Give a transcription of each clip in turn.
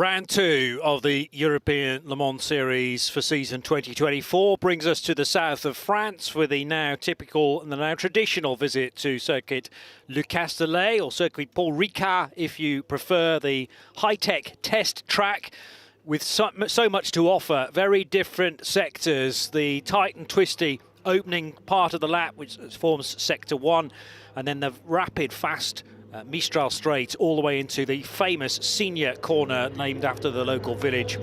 Round 2 of the European Le Mans Series for season 2024 brings us to the south of France with the now typical and the now traditional visit to Circuit Le Castellet, or Circuit Paul Ricard if you prefer, the high-tech test track with so much to offer. Very different sectors, the tight and twisty opening part of the lap, which forms sector 1, and then the rapid, fast Mistral straight all the way into the famous senior corner named after the local village.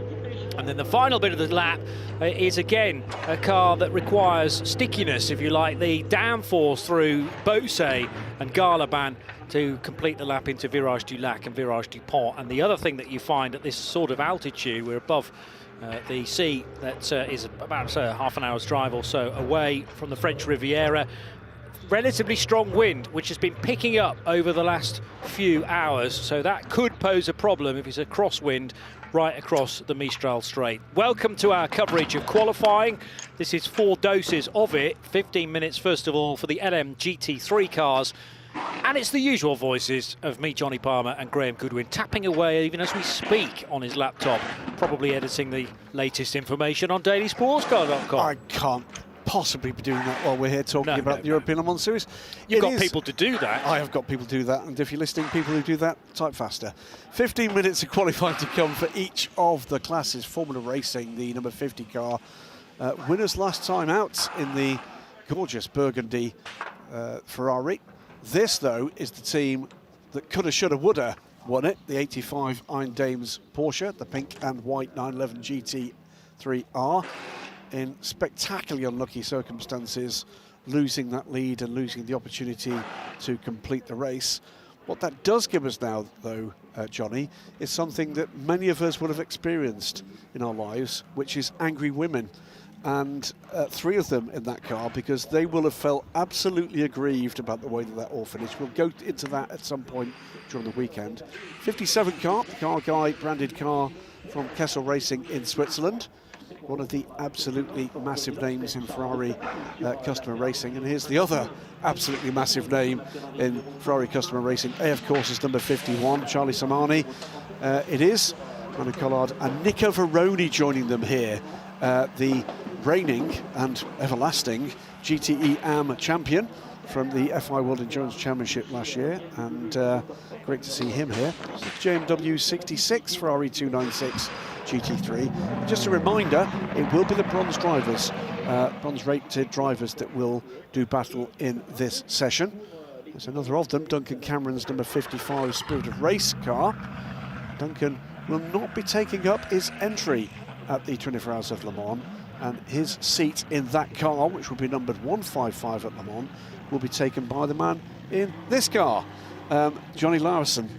And then the final bit of the lap is again a car that requires stickiness, if you like, the downforce through Beausset and Garlaban to complete the lap into Virage du Lac and Virage du Pont. And the other thing that you find at this sort of altitude, we're above the sea, that is about half an hour's drive or so away from the French Riviera. Relatively strong wind, which has been picking up over the last few hours, so that could pose a problem if it's a crosswind right across the Mistral Strait. Welcome to our coverage of qualifying. This is 4 doses of it, 15 minutes first of all for the LM GT3 cars, and it's the usual voices of me, Johnny Palmer, and Graham Goodwin, tapping away even as we speak on his laptop, probably editing the latest information on dailysportscar.com. I can't possibly be doing that while we're here talking about the European Le Mans Series. You've got people to do that. I have got people to do that, and if you're listening, people who do that, type faster. 15 minutes of qualifying to come for each of the classes. Formula Racing, the number 50 car, winners last time out in the gorgeous Burgundy Ferrari. This, though, is the team that coulda, shoulda, woulda won it, the 85 Iron Dames Porsche, the pink and white 911 GT3R. In spectacularly unlucky circumstances, losing that lead and losing the opportunity to complete the race. What that does give us now, though, Johnny, is something that many of us would have experienced in our lives, which is angry women. And 3 of them in that car, because they will have felt absolutely aggrieved about the way that all finished. We'll go into that at some point during the weekend. 57 car, the Car Guy branded car from Kessel Racing in Switzerland. One of the absolutely massive names in Ferrari customer racing. And here's the other absolutely massive name in Ferrari customer racing. Of course, is number 51, Charlie Samani. It is Manu Collard and Nico Veroni joining them here. The reigning and everlasting GTE AM champion from the FIA World Endurance Championship last year. And great to see him here. JMW 66, Ferrari 296. GT3. Just a reminder, it will be the bronze drivers, bronze-rated drivers that will do battle in this session. There's another of them, Duncan Cameron's number 55 Spirit of Race car. Duncan will not be taking up his entry at the 24 Hours of Le Mans, and his seat in that car, which will be numbered 155 at Le Mans, will be taken by the man in this car, Johnny Larson,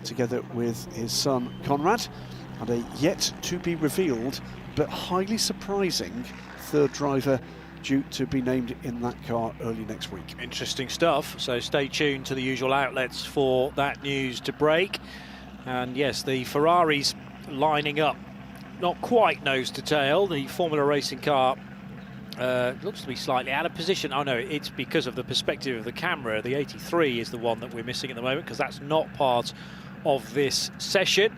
together with his son Conrad. And a yet-to-be-revealed, but highly surprising, 3rd driver due to be named in that car early next week. Interesting stuff, so stay tuned to the usual outlets for that news to break. And yes, the Ferraris lining up, not quite nose to tail. The Formula Racing car looks to be slightly out of position. Oh no, it's because of the perspective of the camera. The 83 is the one that we're missing at the moment, because that's not part of this session.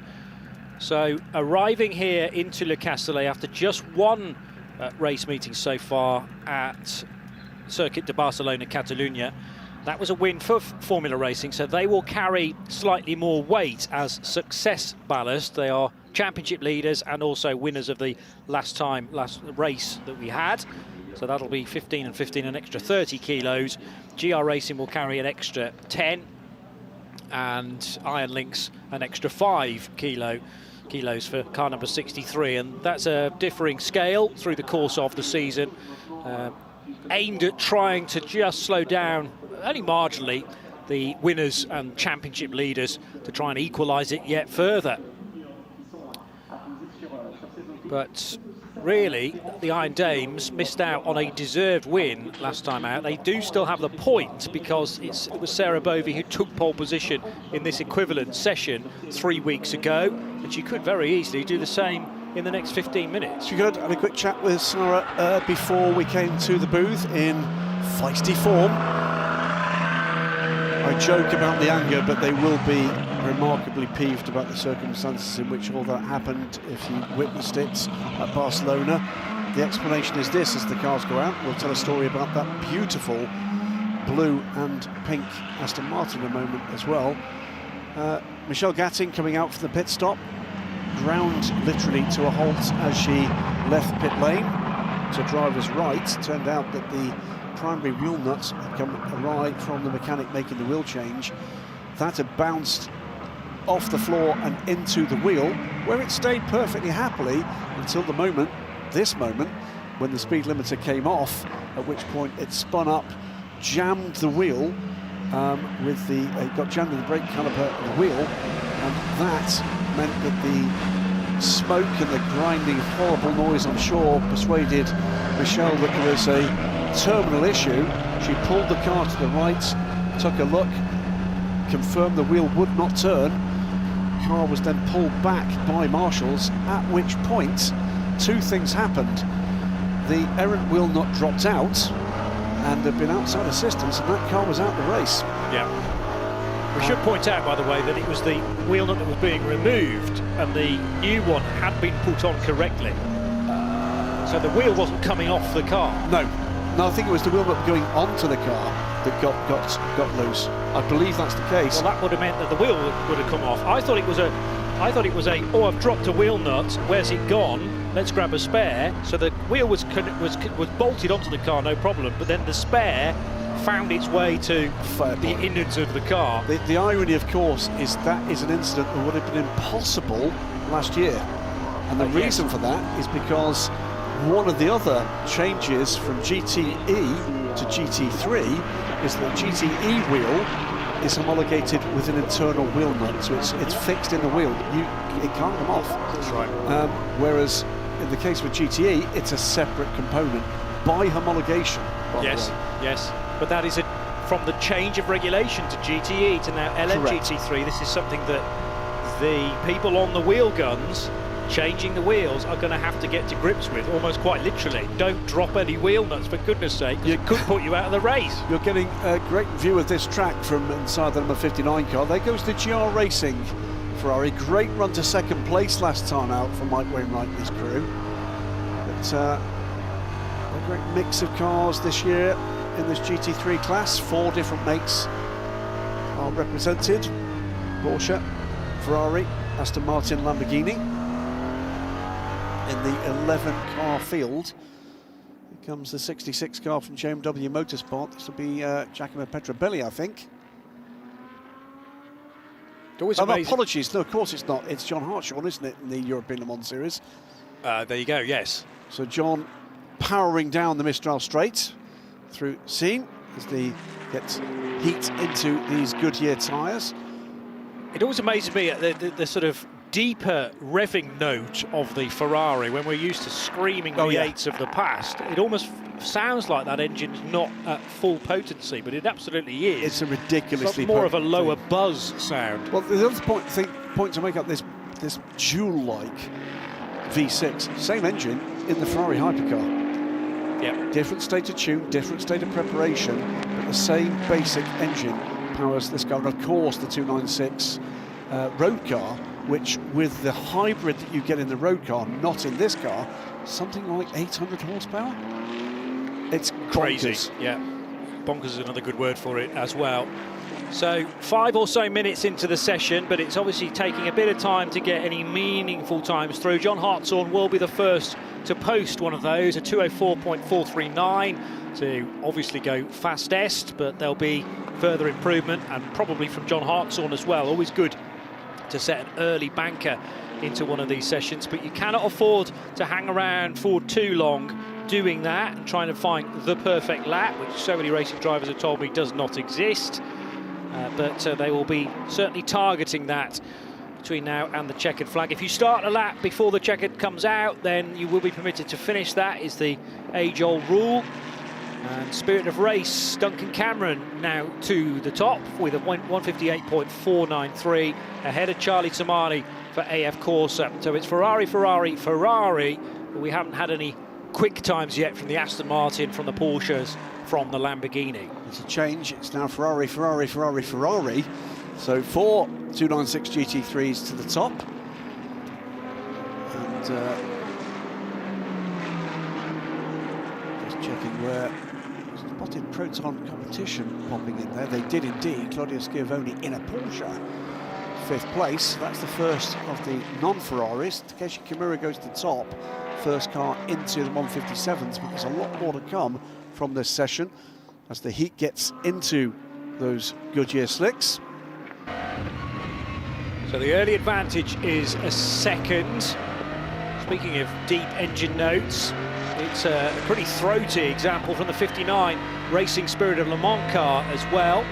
So arriving here into Le Castellet after just one race meeting so far at Circuit de Barcelona, Catalunya. That was a win for Formula Racing, so they will carry slightly more weight as success ballast. They are championship leaders and also winners of the last race that we had. So that'll be 15 and 15, an extra 30 kilos. GR Racing will carry an extra 10, and Iron Lynx an extra 5 kilos for car number 63, and that's a differing scale through the course of the season, aimed at trying to just slow down only marginally the winners and championship leaders to try and equalise it yet further. But really, the Iron Dames missed out on a deserved win last time out. They do still have the point, because it was Sarah Bovey who took pole position in this equivalent session 3 weeks ago, and she could very easily do the same in the next 15 minutes. She could. Had a quick chat with Sarah before we came to the booth in feisty form. I joke about the anger, but they will be remarkably peeved about the circumstances in which all that happened. If you witnessed it at Barcelona, the explanation is this: as the cars go out, we'll tell a story about that beautiful blue and pink Aston Martin in a moment as well. Michelle Gatting coming out for the pit stop, ground literally to a halt as she left pit lane to driver's right. Turned out that the primary wheel nuts had come awry from the mechanic making the wheel change. That had bounced off the floor and into the wheel, where it stayed perfectly happily until the moment, this moment, when the speed limiter came off, at which point it spun up, jammed the wheel it got jammed in the brake caliper of the wheel, and that meant that the smoke and the grinding horrible noise, I'm sure, persuaded Michelle that there was a terminal issue. She pulled the car to the right, took a look, confirmed the wheel would not turn. The car was then pulled back by marshals, at which point two things happened. The errant wheel nut dropped out and had been outside assistance, and that car was out the race. Yeah. We should point out, by the way, that it was the wheel nut that was being removed and the new one had been put on correctly. So the wheel wasn't coming off the car. No, I think it was the wheel nut going onto the car that got loose. I believe that's the case. Well, that would have meant that the wheel would have come off. I thought it was oh, I've dropped a wheel nut, where's it gone? Let's grab a spare. So the wheel was bolted onto the car, no problem, but then the spare found its way to the innards of the car. The irony, of course, is that is an incident that would have been impossible last year. And the reason for that is because one of the other changes from GTE to GT3 is that the GTE wheel is homologated with an internal wheel nut, so it's fixed in the wheel. It can't come off. That's right. Whereas in the case with GTE, it's a separate component by homologation. Yes. But that is from the change of regulation to GTE to now LMP2 This is something that the people on the wheel guns changing the wheels are going to have to get to grips with, almost quite literally. Don't drop any wheel nuts, for goodness sake, because it could put you out of the race. You're getting a great view of this track from inside the number 59 car. There goes the GR Racing Ferrari. Great run to second place last time out for Mike Wainwright and his crew. But a great mix of cars this year in this GT3 class. 4 different makes are represented: Porsche, Ferrari, Aston Martin, Lamborghini. In the 11 car field, here comes the 66 car from JMW Motorsport. This will be Giacomo Petrobelli, I think. Apologies, no, of course it's not. It's John Hartshorn, isn't it, in the European Le Mans Series? There you go, yes. So John powering down the Mistral Straight through Seine as they get heat into these Goodyear tyres. It always amazes me at the sort of deeper revving note of the Ferrari when we're used to screaming V8s of the past. It almost sounds like that engine's not at full potency, but it absolutely is. It's a ridiculously more of a lower buzz sound. Well, the other point to make up this Joule-like V6, same engine in the Ferrari hypercar. Yeah. Different state of tune, different state of preparation, but the same basic engine powers this car. And of course, the 296 road car, which with the hybrid that you get in the road car, not in this car, something like 800 horsepower. It's crazy. Bonkers. Yeah, bonkers is another good word for it as well. So 5 or so minutes into the session, but it's obviously taking a bit of time to get any meaningful times through. John Hartshorn will be the first to post one of those, a 2:04.439, to obviously go fastest, but there'll be further improvement, and probably from John Hartshorn as well. Always good to set an early banker into one of these sessions, but you cannot afford to hang around for too long doing that and trying to find the perfect lap, which so many racing drivers have told me does not exist. But they will be certainly targeting that between now and the checkered flag. If you start a lap before the checkered comes out, then you will be permitted to finish. That is the age-old rule. And Spirit of Race, Duncan Cameron now to the top with a 158.493 ahead of Charlie Tamani for AF Corsa. So it's Ferrari, but we haven't had any quick times yet from the Aston Martin, from the Porsches, from the Lamborghini. It's a change. It's now Ferrari, Ferrari, Ferrari, Ferrari. So 4 296 GT3s to the top. And just checking where spotted Proton Competition popping in there. They did indeed. Claudio Schiavone in a Porsche, 5th place. That's the first of the non-Ferraris. Takeshi Kimura goes to the top. First car into the 157s, but there's a lot more to come from this session as the heat gets into those Goodyear slicks. So the early advantage is a second. Speaking of deep engine notes, it's a pretty throaty example from the 59 Racing Spirit of Le Mans car as well,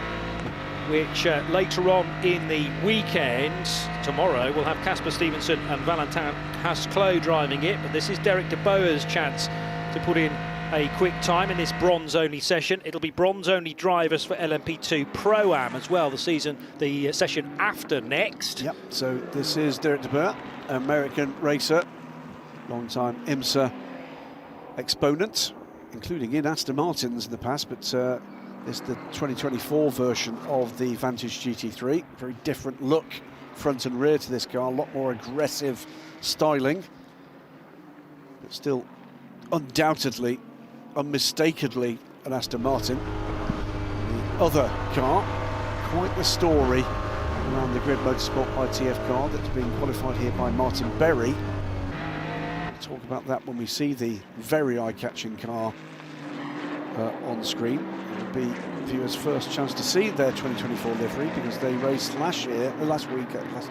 which later on in the weekend, tomorrow, we'll have Casper Stevenson and Valentin Hasclot driving it, but this is Derek de Boer's chance to put in a quick time in this bronze-only session. It'll be bronze-only drivers for LMP2 Pro-Am as well, the session after next. Yep, so this is Derek de Boer, American racer, long-time IMSA exponent, including in Aston Martins in the past, but this is the 2024 version of the Vantage GT3. Very different look, front and rear to this car, a lot more aggressive styling, but still undoubtedly, unmistakably an Aston Martin. The other car, quite the story around the Grid Motorsport ITF car that's being qualified here by Martin Berry. We'll talk about that when we see the very eye-catching car on screen. It'll be viewers' first chance to see their 2024 livery because they raced last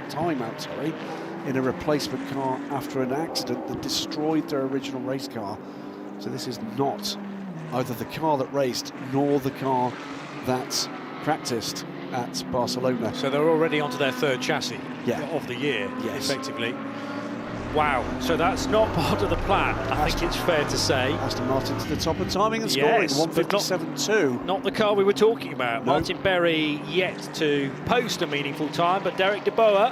time out, in a replacement car after an accident that destroyed their original race car. So this is not either the car that raced nor the car that practiced at Barcelona. So they're already onto their 3rd chassis of the year, effectively. Wow, so that's not part of the plan, I think it's fair to say. Aston Martin to the top of timing and scoring, 157.2. Not the car we were talking about. No. Martin Berry yet to post a meaningful time, but Derek de Boer,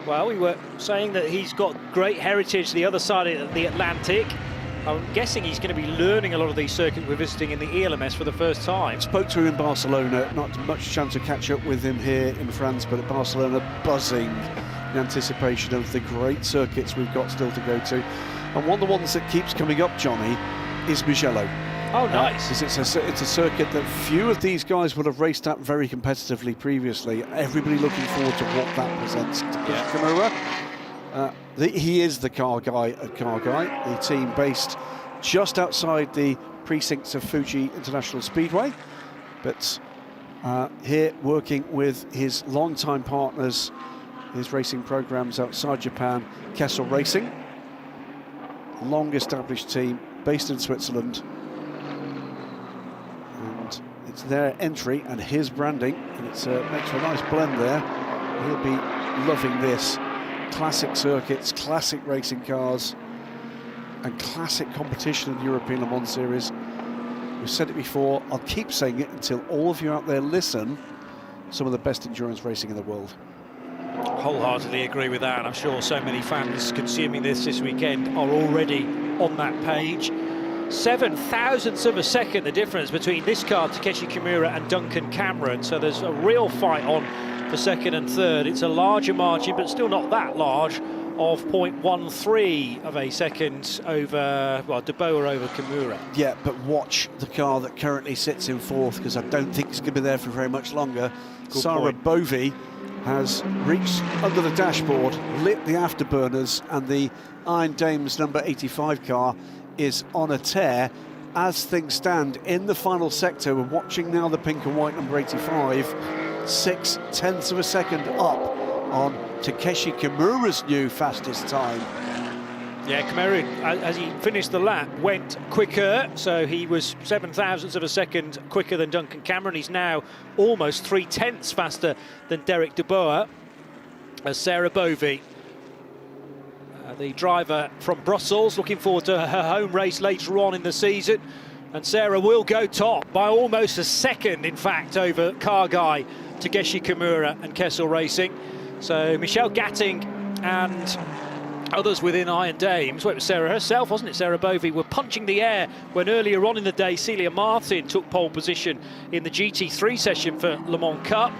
well, we were saying that he's got great heritage the other side of the Atlantic. I'm guessing he's going to be learning a lot of these circuits we're visiting in the ELMS for the first time. Spoke to him in Barcelona, not much chance to catch up with him here in France, but at Barcelona buzzing in anticipation of the great circuits we've got still to go to. And one of the ones that keeps coming up, Johnny, is Mugello. Oh, nice. Because it's a circuit that few of these guys would have raced at very competitively previously. Everybody looking forward to what that presents to Kimura. He is the car guy at Car Guy, the team based just outside the precincts of Fuji International Speedway, but here working with his longtime partners, his racing programs outside Japan, Kessel Racing, long-established team based in Switzerland, and it's their entry and his branding, and it makes for a nice blend there. He'll be loving this. Classic circuits, classic racing cars, and classic competition in the European Le Mans Series. We've said it before, I'll keep saying it until all of you out there listen. Some of the best endurance racing in the world. Wholeheartedly agree with that, and I'm sure so many fans consuming this weekend are already on that page. 7 thousandths of a second the difference between this car, Takeshi Kimura, and Duncan Cameron, so there's a real fight on for 2nd and 3rd. It's a larger margin, but still not that large, of 0.13 of a second over, well, de Boer over Kimura. Yeah, but watch the car that currently sits in 4th, because I don't think it's going to be there for very much longer. Sarah Bovey has reached under the dashboard, lit the afterburners, and the Iron Dames number 85 car is on a tear. As things stand in the final sector, we're watching now the pink and white number 85, 0.6 of a second up on Takeshi Kimura's new fastest time. Yeah, Kimura, as he finished the lap, went quicker, so he was 7 thousandths of a second quicker than Duncan Cameron. He's now almost 0.3 faster than Derek de Boer. As Sarah Bovey, the driver from Brussels, looking forward to her home race later on in the season. And Sarah will go top by almost a second, in fact, over car guy Takeshi Kimura and Kessel Racing. So Michelle Gatting and Others within Iron Dames, well, it was Sarah herself, wasn't it? Sarah Bovey were punching the air when earlier on in the day Celia Martin took pole position in the GT3 session for Le Mans Cup.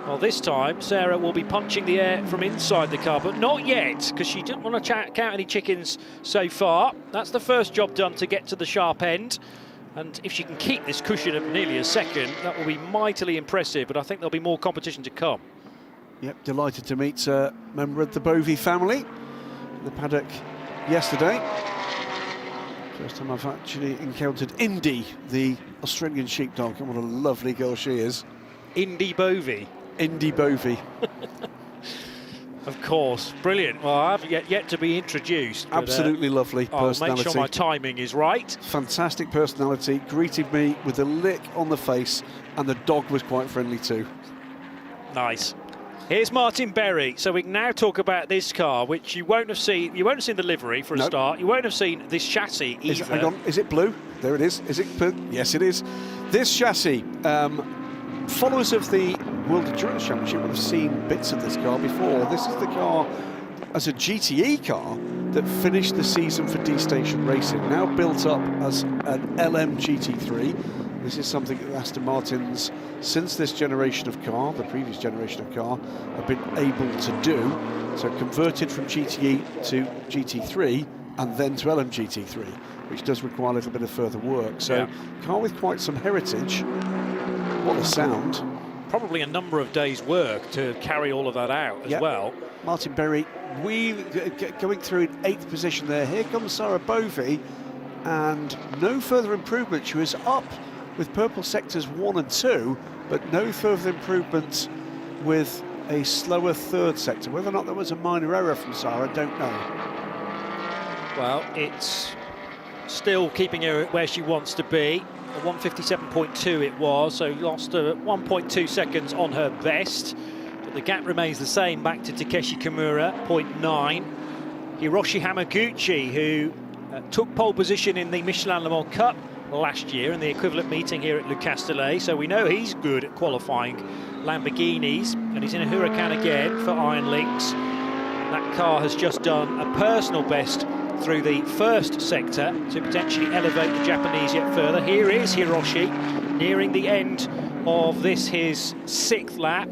Well, this time Sarah will be punching the air from inside the car, but not yet, because she didn't want to count any chickens so far. That's the first job done to get to the sharp end. And if she can keep this cushion of nearly a second, that will be mightily impressive, but I think there'll be more competition to come. Yep, delighted to meet a member of the Bovey family. The paddock yesterday. First time I've actually encountered Indy, the Australian sheepdog, and what a lovely girl she is. Indy Bovey. Indy Bovey. Of course, brilliant. Well, I have yet to be introduced. But, absolutely lovely personality. I'll make sure my timing is right. Fantastic personality, greeted me with a lick on the face, and the dog was quite friendly too. Nice. Here's Martin Berry. So we can now talk about this car, which you won't have seen. You won't have seen the livery for a start. You won't have seen this chassis either. Hang on, is it blue? There it is. Is it blue? Yes, it is. This chassis, followers of the World Endurance Championship would have seen bits of this car before. This is the car as a GTE car that finished the season for D-Station Racing, now built up as an LM GT3. This is something that Aston Martins, since this generation of car, the previous generation of car, have been able to do. So converted from GTE to GT3 and then to LM GT3, which does require a little bit of further work. So car with quite some heritage. What a sound. Probably a number of days' work to carry all of that out as well. Martin Berry, going through in 8th position there. Here comes Sarah Bovey, and no further improvement. She was up with purple sectors 1 and 2, but no further improvement with a slower 3rd sector. Whether or not there was a minor error from Sarah, I don't know. Well, it's still keeping her where she wants to be. 1:57.2 it was, so lost 1.2 seconds on her best. But the gap remains the same back to Takeshi Kimura, 0.9. Hiroshi Hamaguchi, who took pole position in the Michelin Le Mans Cup last year in the equivalent meeting here at Le Castellet, so we know he's good at qualifying Lamborghinis, and he's in a Huracan again for Iron Lynx. That car has just done a personal best through the first sector to potentially elevate the Japanese yet further. Here is Hiroshi nearing the end of this, his 6th lap.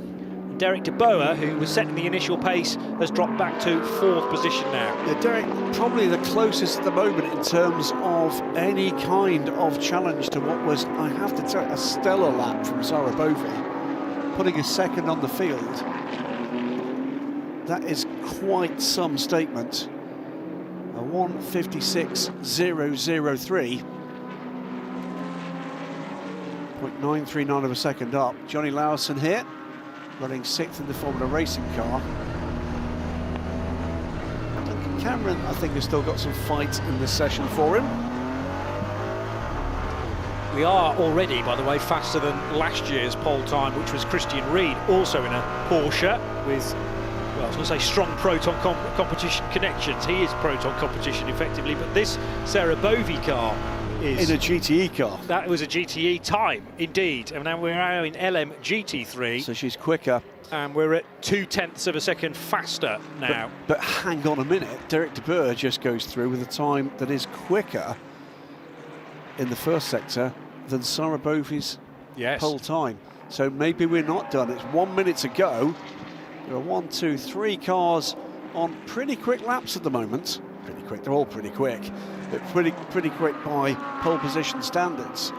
Derek de Boer, who was setting the initial pace, has dropped back to 4th position now. Yeah, Derek probably the closest at the moment in terms of any kind of challenge to what was, I have to tell you, a stellar lap from Sarah Bovey, putting a 2nd on the field. That is quite some statement. A 1:56.003. 0.939 of a second up. Johnny Lawson here, running 6th in the Formula Racing car. Duncan Cameron, I think, has still got some fight in this session for him. We are already, by the way, faster than last year's pole time, which was Christian Reed, also in a Porsche with, well, I was going to say strong Proton competition connections. He is Proton competition effectively, but this Sarah Bovey car is in a GTE car. That was a GTE time, indeed. And now we're now in LM GT3. So she's quicker. And we're at 0.2 of a second faster now. But hang on a minute, Derek de Boer just goes through with a time that is quicker in the first sector than Sarah Bovey's pole time. So maybe we're not done. It's 1 minute to go. There are 1, 2, 3 cars on pretty quick laps at the moment. Pretty quick, they're all pretty quick, but pretty quick by pole position standards.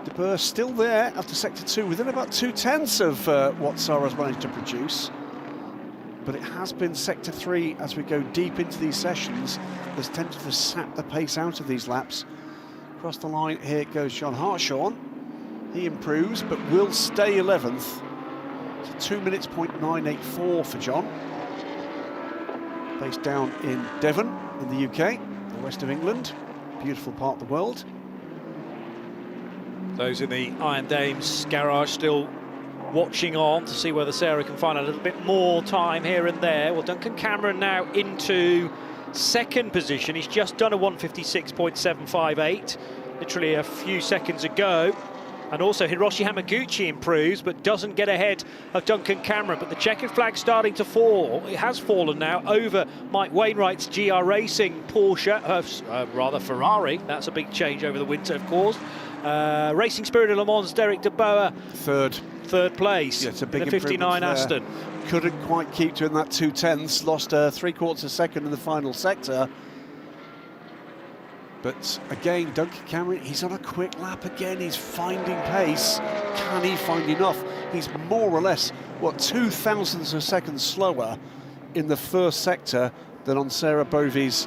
De Boer still there after sector 2, within about 0.2 of what Sarah's managed to produce. But it has been sector 3 as we go deep into these sessions that's tended to sap the pace out of these laps. Across the line, here goes John Hartshorn. He improves, but will stay 11th. So 2 minutes, 0.984 for John. Based down in Devon, in the UK, the west of England. Beautiful part of the world. Those in the Iron Dames garage still watching on to see whether Sarah can find a little bit more time here and there. Well, Duncan Cameron now into 2nd position. He's just done a 1:56.758, literally a few seconds ago. And also Hiroshi Hamaguchi improves, but doesn't get ahead of Duncan Cameron. But the checkered flag starting to fall. It has fallen now over Mike Wainwright's GR Racing Porsche, rather Ferrari. That's a big change over the winter, of course. Racing Spirit of Le Mans, Derek de Boer. Third place. Yeah, it's a big in the 59 Aston. Couldn't quite keep to in that 2/10, lost 3/4 second in the final sector. But again, Duncan Cameron, he's on a quick lap again. He's finding pace. Can he find enough? He's more or less, what, 0.02 of seconds slower in the first sector than on Sarah Bovey's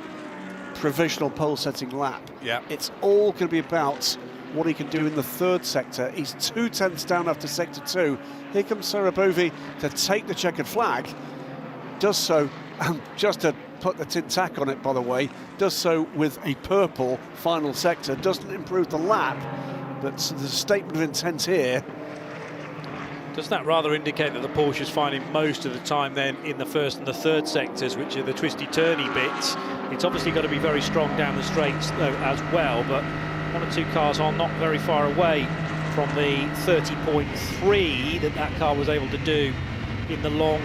provisional pole-setting lap. Yeah. It's all going to be about what he can do in the third sector. He's 0.2 down after sector 2. Here comes Sarah Bovey to take the checkered flag. Does so, just to put the tin tack on it, by the way, does so with a purple final sector. Doesn't improve the lap, but there's a statement of intent here. Does that rather indicate that the Porsche is finding most of the time then in the first and the third sectors, which are the twisty-turny bits? It's obviously got to be very strong down the straights though as well, but one or two cars are not very far away from the 30.3 that car was able to do in the long,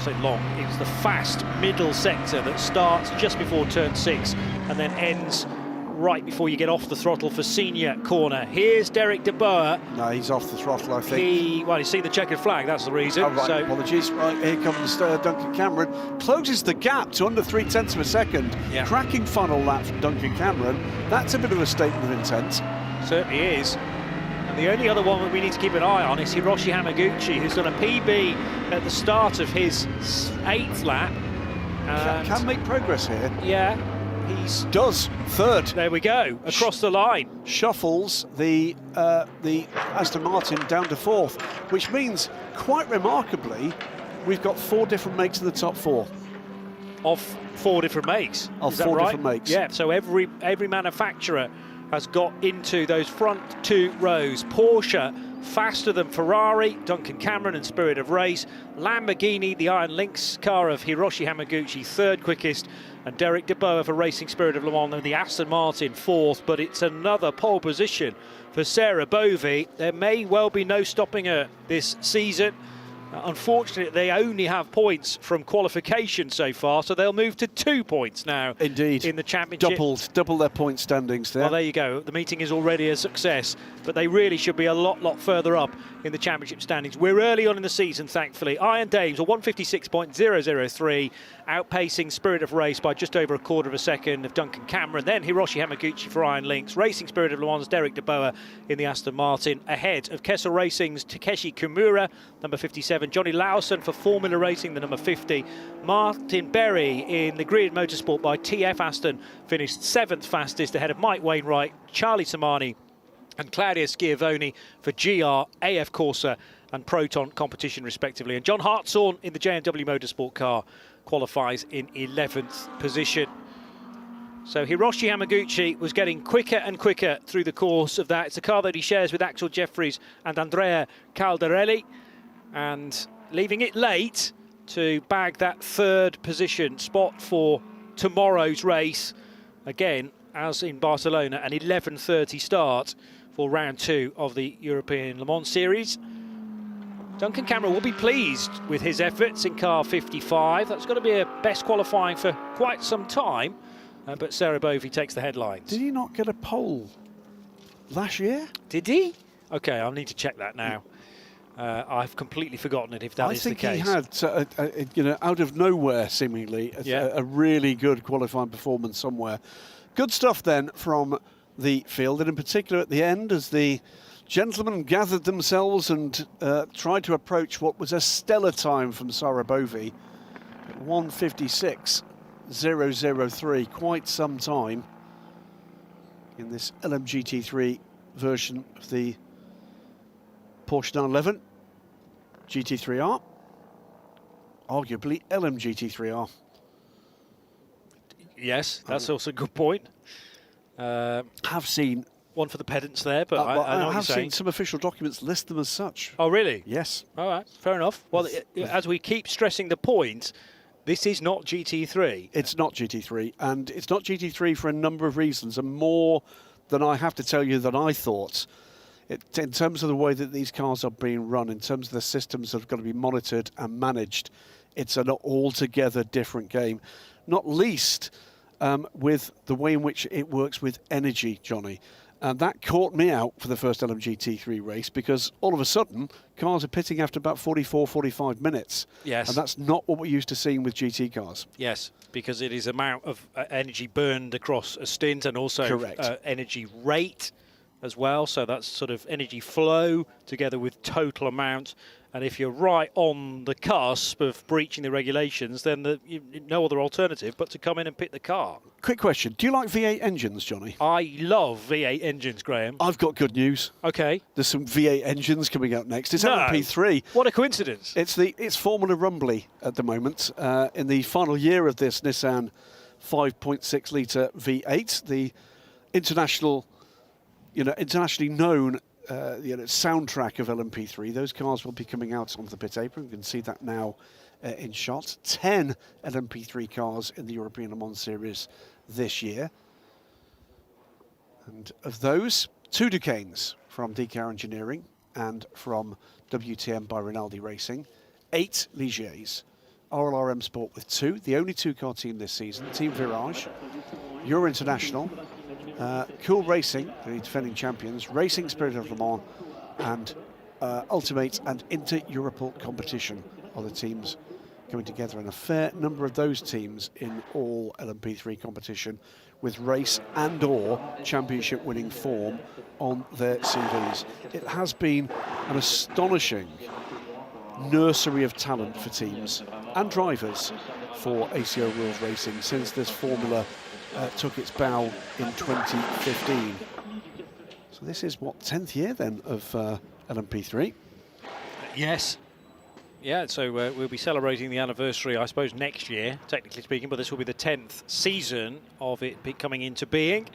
it was the fast middle sector that starts just before turn 6 and then ends right before you get off the throttle for senior corner. Here's Derek de Boer. No, he's off the throttle, I think. Well, you see the checkered flag, that's the reason. Oh, right, so, apologies. Right, here comes Duncan Cameron. Closes the gap to under 0.3 of a second. Yeah. Cracking final lap from Duncan Cameron. That's a bit of a statement of intent. Certainly is. And the only other one that we need to keep an eye on is Hiroshi Hamaguchi, who's done a PB at the start of his 8th lap. Can make progress here. Yeah. Does third. There we go, across the line. Shuffles the Aston Martin down to 4th, which means, quite remarkably, we've got 4 different makes in the top 4. Of 4 different makes. Of Is that 4 right? different makes. Yeah, so every manufacturer has got into those front 2 rows. Porsche faster than Ferrari, Duncan Cameron and Spirit of Race. Lamborghini, the Iron Lynx car of Hiroshi Hamaguchi, 3rd quickest. And Derek de Boer for Racing Spirit of Le Mans and the Aston Martin 4th. But it's another pole position for Sarah Bovey. There may well be no stopping her this season. Unfortunately, they only have points from qualification so far, so they'll move to 2 points now. Indeed. In the championship. Double their point standings there. Well, there you go. The meeting is already a success, but they really should be a lot further up in the championship standings. We're early on in the season, thankfully. Iron Dames are 156.003, outpacing Spirit of Race by just over 1/4 of a second of Duncan Cameron. Then Hiroshi Hamaguchi for Iron Lynx. Racing Spirit of Le Mans, Derek de Boer in the Aston Martin, ahead of Kessel Racing's Takeshi Kimura, number 57. Johnny Lawson for Formula Racing, the number 50. Martin Berry in the Grid Motorsport by TF Aston finished 7th fastest, ahead of Mike Wainwright, Charlie Samani and Claudia Schiavone for GR, AF Corsa and Proton competition respectively. And John Hartshorn in the JMW Motorsport car qualifies in 11th position. So Hiroshi Hamaguchi was getting quicker and quicker through the course of that. It's a car that he shares with Axel Jeffries and Andrea Caldarelli, and leaving it late to bag that 3rd position spot for tomorrow's race. Again, as in Barcelona, an 11:30 start for round 2 of the European Le Mans Series. Duncan Cameron will be pleased with his efforts in car 55. That's got to be a best qualifying for quite some time, but Sarah Bovey takes the headlines. Did he not get a pole last year? Did he? Okay, I'll need to check that now. I've completely forgotten it, if that is the case. I think he had, out of nowhere, seemingly, a really good qualifying performance somewhere. Good stuff then from the field, and in particular at the end, as the gentlemen gathered themselves and tried to approach what was a stellar time from Sarah Bovey. 1:56.003, quite some time in this LMGT3 version of the Porsche 911 GT3R, arguably LMGT3R. Yes, that's also a good point. Have seen one for the pedants there, but I know what you're have saying. seen some official documents list them as such. Oh, really? Yes. All right, fair enough. Well, as we keep stressing the point, this is not GT3. It's not GT3, and it's not GT3 for a number of reasons, and more than I have to tell you that I thought. In terms of the way that these cars are being run, in terms of the systems that have got to be monitored and managed, it's an altogether different game. Not least with the way in which it works with energy, Johnny. And that caught me out for the first LMGT3 race because all of a sudden, cars are pitting after about 44, 45 minutes. Yes. And that's not what we're used to seeing with GT cars. Yes, because it is amount of energy burned across a stint and also energy rate as well. So that's sort of energy flow together with total amount. And if you're right on the cusp of breaching the regulations, then no other alternative but to come in and pick the car. Quick question. Do you like V8 engines, Johnny? I love V8 engines, Graham. I've got good news. Okay. There's some V8 engines coming out next. It's LMP3. What a coincidence. It's Formula Rumbly at the moment. In the final year of this Nissan 5.6 litre V8, the internationally known soundtrack of LMP3. Those cars will be coming out onto the pit apron. You can see that now in shot. 10 LMP3 cars in the European Le Mans Series this year. And of those, 2 Ducanes from DK Engineering and from WTM by Rinaldi Racing. 8 Ligiers. RLRM Sport with 2, the only 2-car team this season. Team Virage, Euro International, Cool Racing, the defending champions, Racing Spirit of Le Mans, and Ultimate and Inter-Europol competition are the teams coming together, and a fair number of those teams in all LMP3 competition with race and or championship winning form on their CVs. It has been an astonishing nursery of talent for teams and drivers for ACO World Racing since this formula took its bow in 2015. So this is what, 10th year then of LMP3? Yes. Yeah, so we'll be celebrating the anniversary, I suppose, next year, technically speaking, but this will be the 10th season of it coming into being.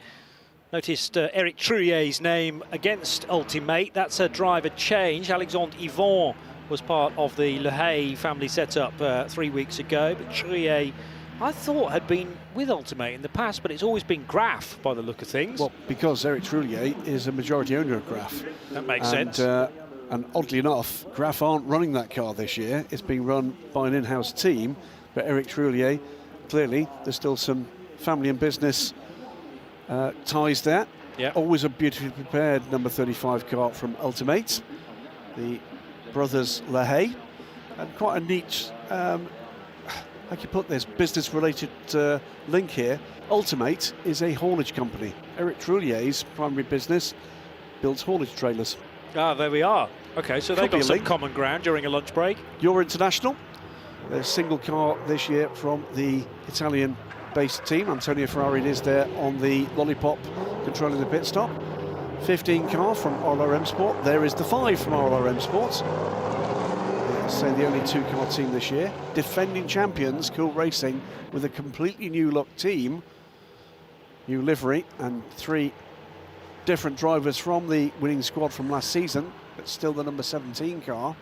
Noticed Eric Trulier's name against Ultimate. That's a driver change. Alexandre Yvon was part of the Le Hay family setup 3 weeks ago, but Trullier, I thought, had been with Ultimate in the past, but it's always been Graf by the look of things. Well, because Eric Trullier is a majority owner of Graf. That makes sense. And oddly enough, Graf aren't running that car this year. It's being run by an in-house team, but Eric Trullier, clearly, there's still some family and business ties there. Yep. Always a beautifully prepared number 35 car from Ultimate, the brothers Le Hay, and quite a neat, how can you put this, business-related link here. Ultimate is a haulage company. Eric Trullier's primary business builds haulage trailers. Ah, there we are. Okay, so they've got some common ground during a lunch break. Euro International, there's a single car this year from the Italian-based team. Antonio Ferrari is there on the lollipop, controlling the pit stop. 15 car from RLRM Sport. There is the 5 from RLRM Sports. So the only 2-car team this year. Defending champions, Cool Racing, with a completely new look team, new livery, and 3 different drivers from the winning squad from last season, but still the number 17 car.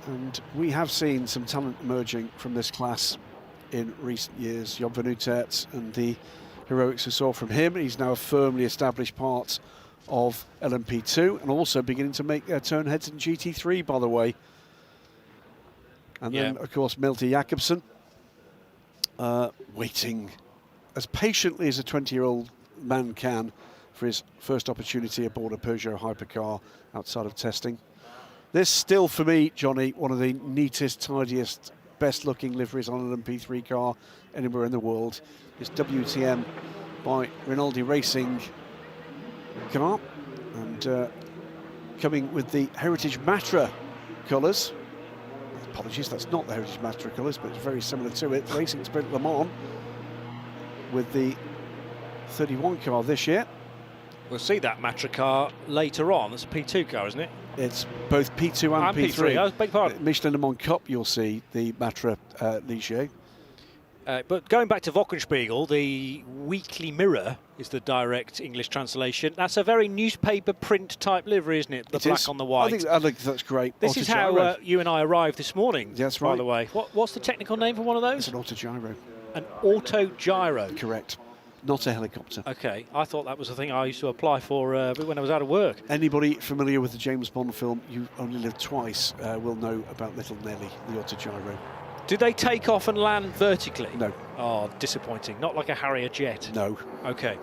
And we have seen some talent emerging from this class in recent years. Job van Uitert and the heroics we saw from him. He's now a firmly established part of LMP2 and also beginning to make turn heads in GT3, by the way. And then, of course, Malte Jakobsen, waiting as patiently as a 20-year-old man can for his first opportunity aboard a Peugeot hypercar outside of testing. This still, for me, Johnny, one of the neatest, tidiest, best-looking liveries on an LMP3 car anywhere in the world. It's WTM by Rinaldi Racing car, and coming with the Heritage Matra colours. Apologies, that's not the Heritage Matra colours, but it's very similar to it. Racing Spirit Le Mans with the 31 car this year. We'll see that Matra car later on. It's a P2 car, isn't it? It's both P2 and P3. Oh, beg pardon. Michelin Le Mans Cup, you'll see the Matra Ligier. But going back to Wochenspiegel, the Weekly Mirror is the direct English translation. That's a very newspaper print type livery, isn't it? The black on the white. I think that's great. This is how you and I arrived this morning. That's right. By the way, what's the technical name for one of those? It's an autogyro. An autogyro. Correct. not a helicopter. Okay, I thought that was the thing I used to apply for when I was out of work. Anybody familiar with the James Bond film You Only Live Twice will know about Little Nelly, the autogyro. Do they take off and land vertically? No. Oh, disappointing. Not like a Harrier jet. No. Okay.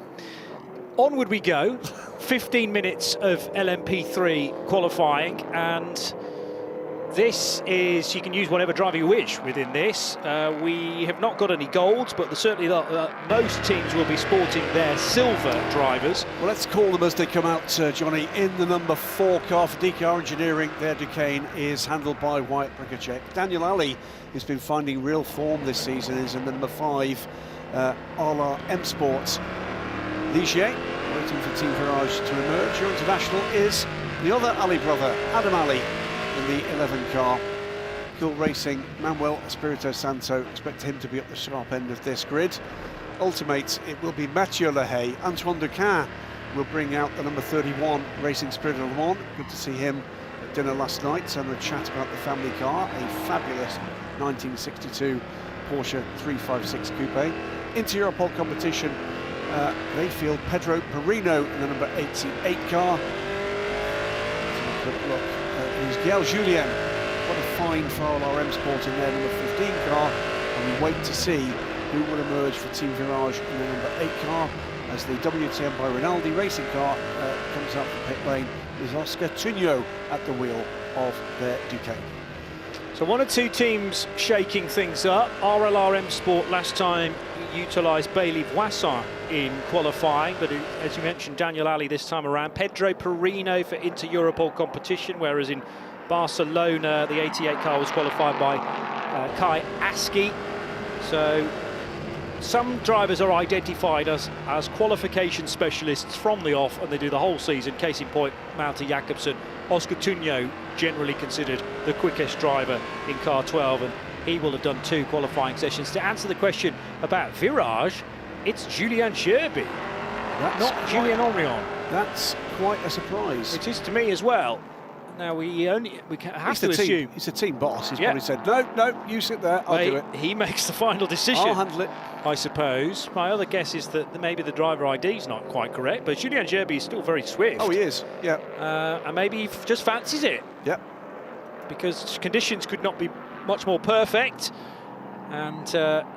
Onward we go. 15 minutes of LMP3 qualifying, and this is, you can use whatever driver you wish within this. We have not got any golds, but certainly most teams will be sporting their silver drivers. Well, let's call them as they come out, Johnny. In the number 4 car for DKR Engineering, their Duquesne is handled by Wyatt Brickercheck. Daniel Alley has been finding real form this season, is in the number 5, LMP2 Sports. Ligier, waiting for Team Virage to emerge. Your international is the other Alley brother, Adam Alley, in the 11 car. Cool Racing, Manuel Espirito Santo, expect him to be at the sharp end of this grid. Ultimates, it will be Mathieu Lehay. Antoine Duquin will bring out the number 31 Racing Spirit of Le Mans. Good to see him at dinner last night and a chat about the family car, a fabulous 1962 Porsche 356 Coupe. Into Europol competition, they field Pedro Perino in the number 88 car. Look, here's Gael Julien. What a find for LMP Sport in their number 15 car, and we wait to see who will emerge for Team Virage in the number 8 car as the WTM by Rinaldi racing car comes out from pit lane with Oscar Tuño at the wheel of their Duquesne. So one or two teams shaking things up. RLRM Sport last time utilised Bailey Voisin in qualifying, but as you mentioned, Daniel Alley this time around. Pedro Perino for Inter-Europol competition, whereas in Barcelona the 88 car was qualified by Kai Aski. So some drivers are identified as qualification specialists from the off, and they do the whole season. Case in point, Malte Jakobsen. Oscar Tuño, generally considered the quickest driver in car 12, and he will have done 2 qualifying sessions. To answer the question about Virage, it's Julien Gerby, not Julien Henrion. That's quite a surprise. It is to me as well. Now we have to assume he's a team boss. He's probably said, no, you sit there, I'll do it. He makes the final decision. I'll handle it, I suppose. My other guess is that maybe the driver ID is not quite correct, but Julien Gerby is still very swift. Oh, he is, yeah. And maybe he just fancies it. Yeah. Because conditions could not be much more perfect, and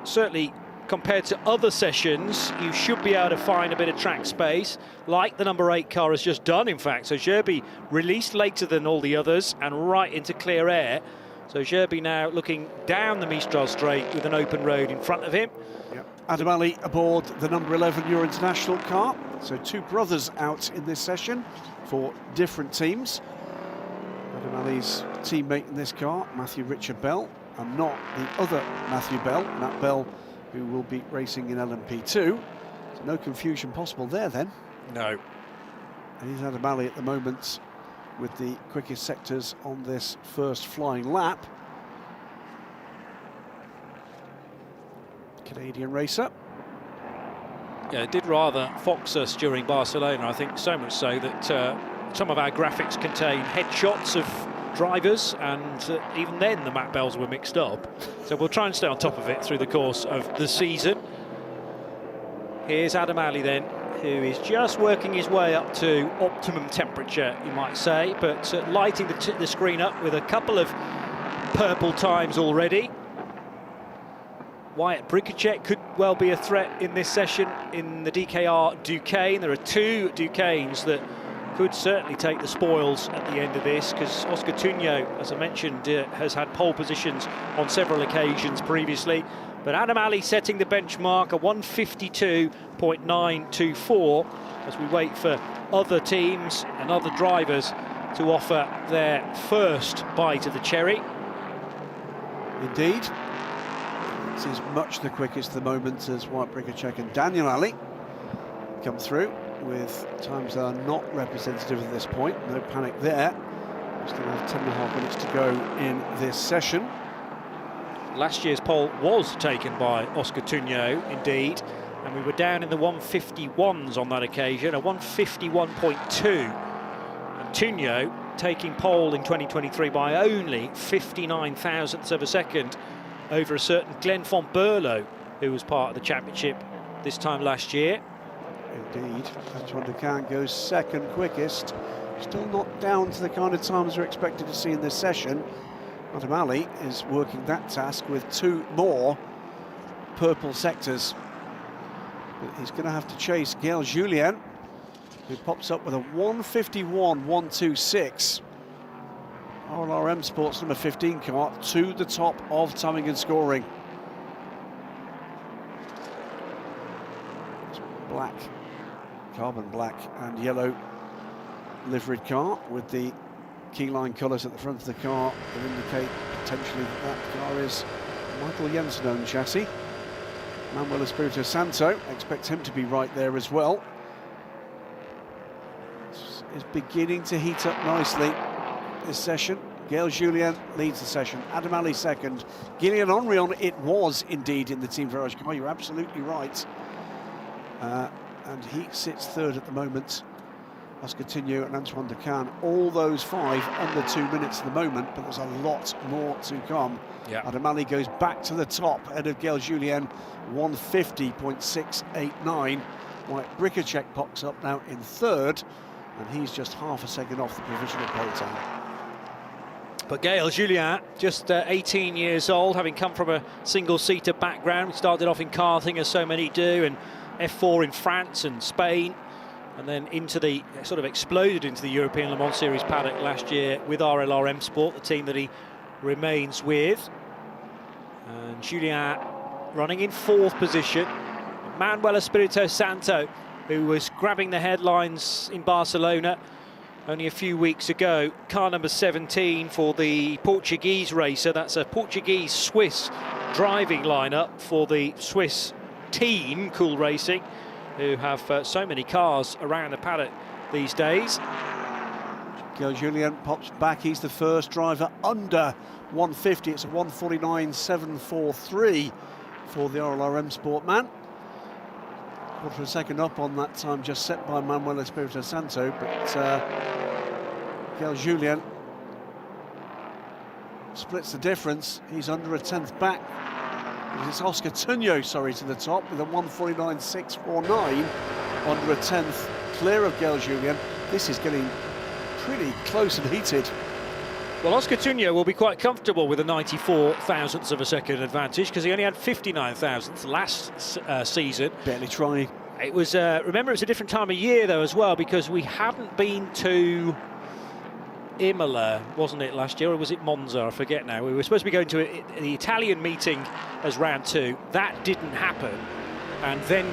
certainly compared to other sessions, you should be able to find a bit of track space, like the number 8 car has just done, in fact. So Gerby released later than all the others and right into clear air. So Gerby now looking down the Mistral Straight with an open road in front of him. Yep. Adam Alley aboard the number 11 Euro International car. So 2 brothers out in this session for different teams. Adam Alley's teammate in this car, Matthew Richard Bell, and not the other Matthew Bell, Matt Bell, who will be racing in LMP2. So no confusion possible there then. No. And he's Adam Alley at the moment with the quickest sectors on this first flying lap. Canadian racer. Yeah, it did rather fox us during Barcelona, I think, so much so that some of our graphics contain headshots of drivers, and even then the Matt Bells were mixed up. So we'll try and stay on top of it through the course of the season. Here's Adam Alley then, who is just working his way up to optimum temperature, you might say, but lighting the screen up with a couple of purple times already. Wyatt Brickercheck could well be a threat in this session in the DKR Duquesne. There are 2 Duquesnes that could certainly take the spoils at the end of this, because Oscar Tuño, as I mentioned, has had pole positions on several occasions previously. But Adam Alley setting the benchmark, a 152.924, as we wait for other teams and other drivers to offer their first bite of the cherry. Indeed. This is much the quickest at the moment as Wyatt Brickercheck and Daniel Alley come through with times that are not representative at this point. No panic there. We still have 10.5 minutes to go in this session. Last year's pole was taken by Oscar Tuño, indeed, and we were down in the 151s on that occasion, a 151.2. And Tuño taking pole in 2023 by only 59 thousandths of a second over a certain Glenn von Berlo, who was part of the championship this time last year. Indeed, Antoine Ducan goes second quickest. Still not down to the kind of times we're expected to see in this session. Adam Ali is working that task with 2 more purple sectors. But he's going to have to chase Gaël Julien, who pops up with a 151.126. LMP2 Sports number 15 car to the top of timing and scoring. It's black, carbon black and yellow liveried car with the keyline colours at the front of the car that indicate potentially that car is Michael Jensen-owned chassis. Manuel Espirito Santo, expect him to be right there as well. Is beginning to heat up nicely this session. Gaël Julien leads the session, Adam Ali second. Guillaume Henrion, it was indeed in the Team Virage car, you're absolutely right. And he sits third at the moment. Oscar Tinho and Antoine Ducan, all those 5 under 2 minutes at the moment, but there's a lot more to come. Yeah. Adam Ali goes back to the top, ahead of Gaël Julien, 150.689. While Bricacek pops up now in third, and he's just half a second off the provisional pole time. But Gaël Julien, just 18 years old, having come from a single-seater background, started off in karting as so many do, and F4 in France and Spain, and then into the sort of exploded into the European Le Mans Series paddock last year with RLRM Sport, the team that he remains with. And Julien running in 4th position. Manuel Espirito Santo, who was grabbing the headlines in Barcelona only a few weeks ago, car number 17 for the Portuguese racer. That's a Portuguese-Swiss driving lineup for the Swiss team, Cool Racing, who have so many cars around the paddock these days. Gaël Julien pops back, he's the first driver under 150, it's a 149.743 for the RLRM Sport man. Quarter of a second up on that time just set by Manuel Espirito Santo, but Gaël Julien splits the difference, he's under a 10th back. It's Oscar Tinho, sorry, to the top with a 149.649, under a 10th, clear of Gaël Julien. This is getting pretty close and heated. Well, Oscar Tinho will be quite comfortable with a 94 thousandths of a second advantage, because he only had 59 thousandths last season. Barely trying. It was, remember, it was a different time of year though as well, because we hadn't been to Imola, wasn't it, last year, or was it Monza? I forget now. We were supposed to be going to the Italian meeting as round 2. That didn't happen, and then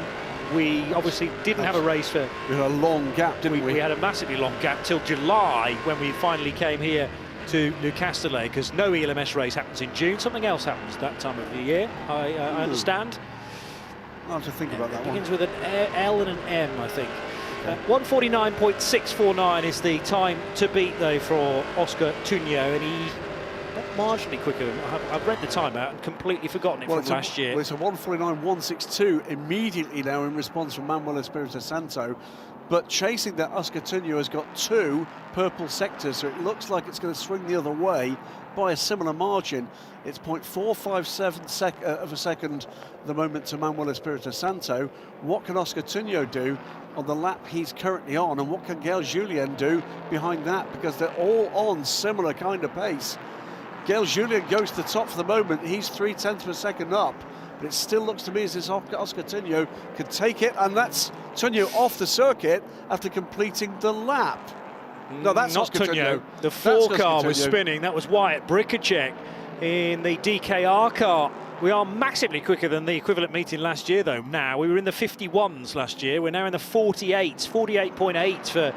we obviously didn't have a race for... We had a long gap, didn't we? We had a massively long gap till July, when we finally came here to Le Castellet, because no ELMS race happens in June. Something else happens that time of the year, I understand. I'll have to think about that one. Begins with an L and an M, I think. 149.649 is the time to beat, though, for Oscar Tinho, and he not marginally quicker. I've read the time out and completely forgotten it from last year. Well, it's a 149.162 immediately now in response from Manuel Espirito Santo, but chasing that, Oscar Tinho has got 2 purple sectors, so it looks like it's going to swing the other way by a similar margin. It's 0.457 of a second at the moment to Manuel Espirito Santo. What can Oscar Tinho do on the lap he's currently on, and what can Gaël Julien do behind that, because they're all on similar kind of pace. Gaël Julien goes to the top for the moment, he's 0.3 of a second up, but it still looks to me as if Oscar Tinho could take it, and that's Tinho off the circuit after completing the lap. No, that's not Oscar Tinho. The 4 car was spinning. That was Wyatt Bricacek in the DKR car. We are massively quicker than the equivalent meeting last year, though. Now, we were in the 51s last year. We're now in the 48s, 48.8 for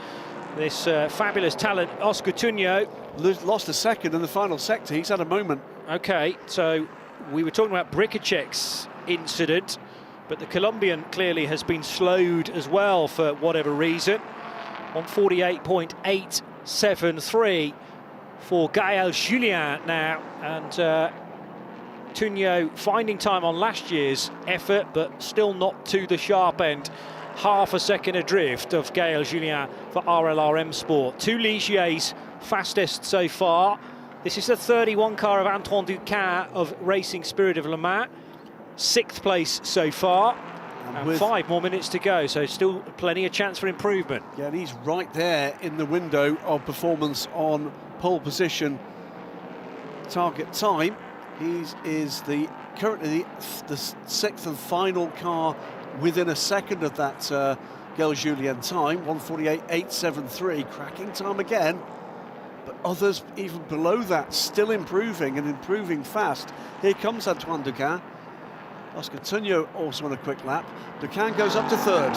this fabulous talent, Oscar Tinho. Lost a second in the final sector. He's had a moment. OK, so we were talking about Bricacek's incident, but the Colombian clearly has been slowed as well for whatever reason. On 48.873 for Gaël Julien now, and Tinho finding time on last year's effort, but still not to the sharp end. Half a second adrift of Gaël Julien for RLRM Sport. 2 Ligiers fastest so far. This is the 31 car of Antoine Ducan of Racing Spirit of Le Mans. 6th place so far. And 5 more minutes to go, so still plenty of chance for improvement. Yeah, and he's right there in the window of performance on pole position target time. He is currently the 6th and final car within a second of that Julian time, 1:48.873, cracking time again. But others even below that still improving and improving fast. Here comes Antoine Ducan. Oscar Tunyo also on a quick lap. Ducan goes up to third.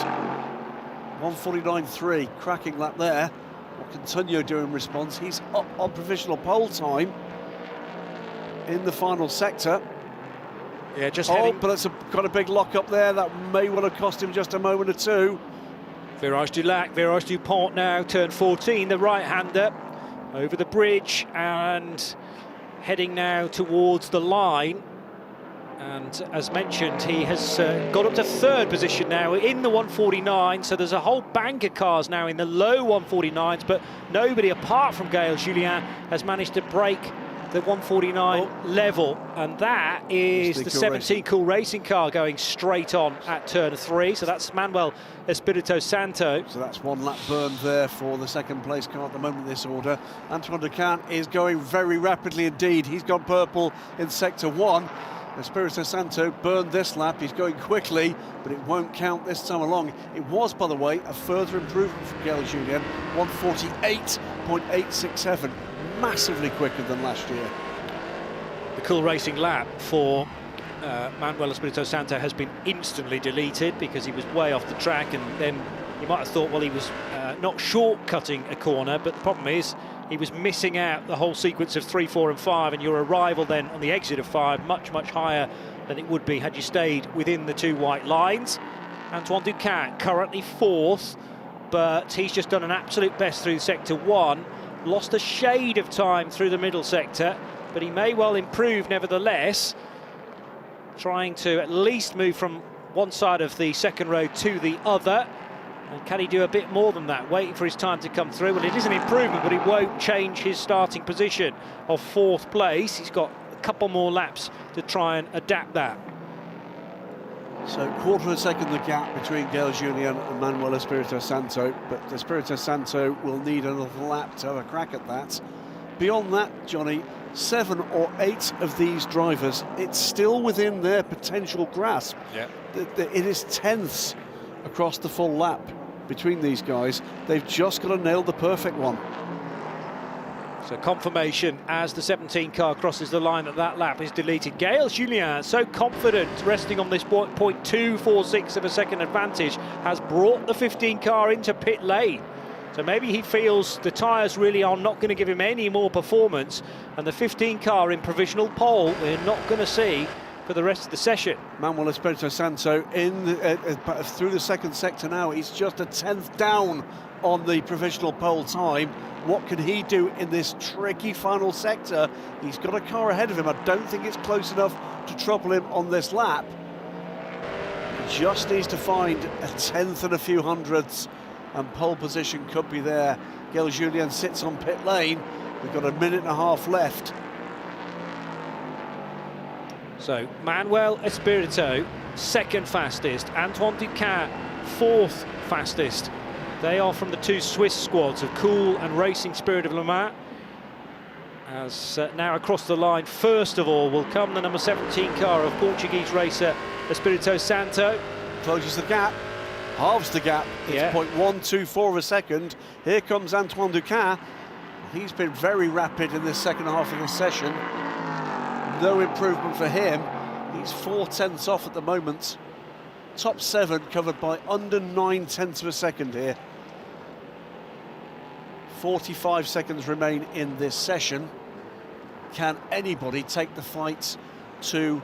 1:49.3, cracking lap there. What can Tunyo do in response? He's up on provisional pole time in the final sector. Yeah, just but it's got a big lock up there. That may well have cost him just a moment or two. Virage du Lac, Virage du Pont now, turn 14, the right-hander over the bridge and heading now towards the line. And as mentioned, he has got up to third position now in the 149, so there's a whole bank of cars now in the low 149s, but nobody apart from Gaël Julien has managed to break the 149 level, and that is the 17 Cool Racing car going straight on at turn 3, so that's Manuel Espirito Santo. So that's 1 lap burned there for the second place car at the moment in this order. Antoine Ducan is going very rapidly indeed. He's gone purple in sector 1. Espirito Santo burned this lap. He's going quickly, but it won't count this time along. It was, by the way, a further improvement from Gaël Julien, 1:48.867, massively quicker than last year. The Cool Racing lap for Manuel Espirito Santo has been instantly deleted because he was way off the track, and then you might have thought, well, he was not shortcutting a corner, but the problem is he was missing out the whole sequence of 3, 4 and 5, and your arrival then on the exit of 5 much higher than it would be had you stayed within the 2 white lines. Antoine Ducan currently 4th, but he's just done an absolute best through sector 1, lost a shade of time through the middle sector, but he may well improve nevertheless, trying to at least move from one side of the second row to the other. And can he do a bit more than that, waiting for his time to come through? Well, it is an improvement, but it won't change his starting position of 4th place. He's got a couple more laps to try and adapt that. So 1/4 of a second the gap between Gaël Julien and Manuel Espirito Santo, but Espirito Santo will need another lap to have a crack at that. Beyond that, Johnny, 7 or 8 of these drivers, it's still within their potential grasp. Yeah. It is tenths across the full lap between these guys. They've just got to nail the perfect one. So confirmation as the 17 car crosses the line that lap is deleted. Gaël Julien, so confident, resting on this 0.246 of a second advantage, has brought the 15 car into pit lane. So maybe he feels the tyres really are not going to give him any more performance, and the 15 car in provisional pole we're not going to see for the rest of the session. Manuel Espirito Santo through the second sector now. He's just a 10th down on the provisional pole time. What can he do in this tricky final sector? He's got a car ahead of him. I don't think it's close enough to trouble him on this lap. He just needs to find a 10th and a few hundredths, and pole position could be there. Gaël Julien sits on pit lane. We've got a minute and a half left. So Manuel Espirito, 2nd fastest. Antoine Ducan, 4th fastest. They are from the 2 Swiss squads of Cool and Racing Spirit of Le Mans. As now across the line, first of all, will come the number 17 car of Portuguese racer Espirito Santo. Closes the gap, halves the gap. It's 0.124 of a second. Here comes Antoine Ducan. He's been very rapid in this second half of the session. No improvement for him. He's 4/10ths off at the moment. Top 7 covered by under 9/10ths of a second here. 45 seconds remain in this session. Can anybody take the fight to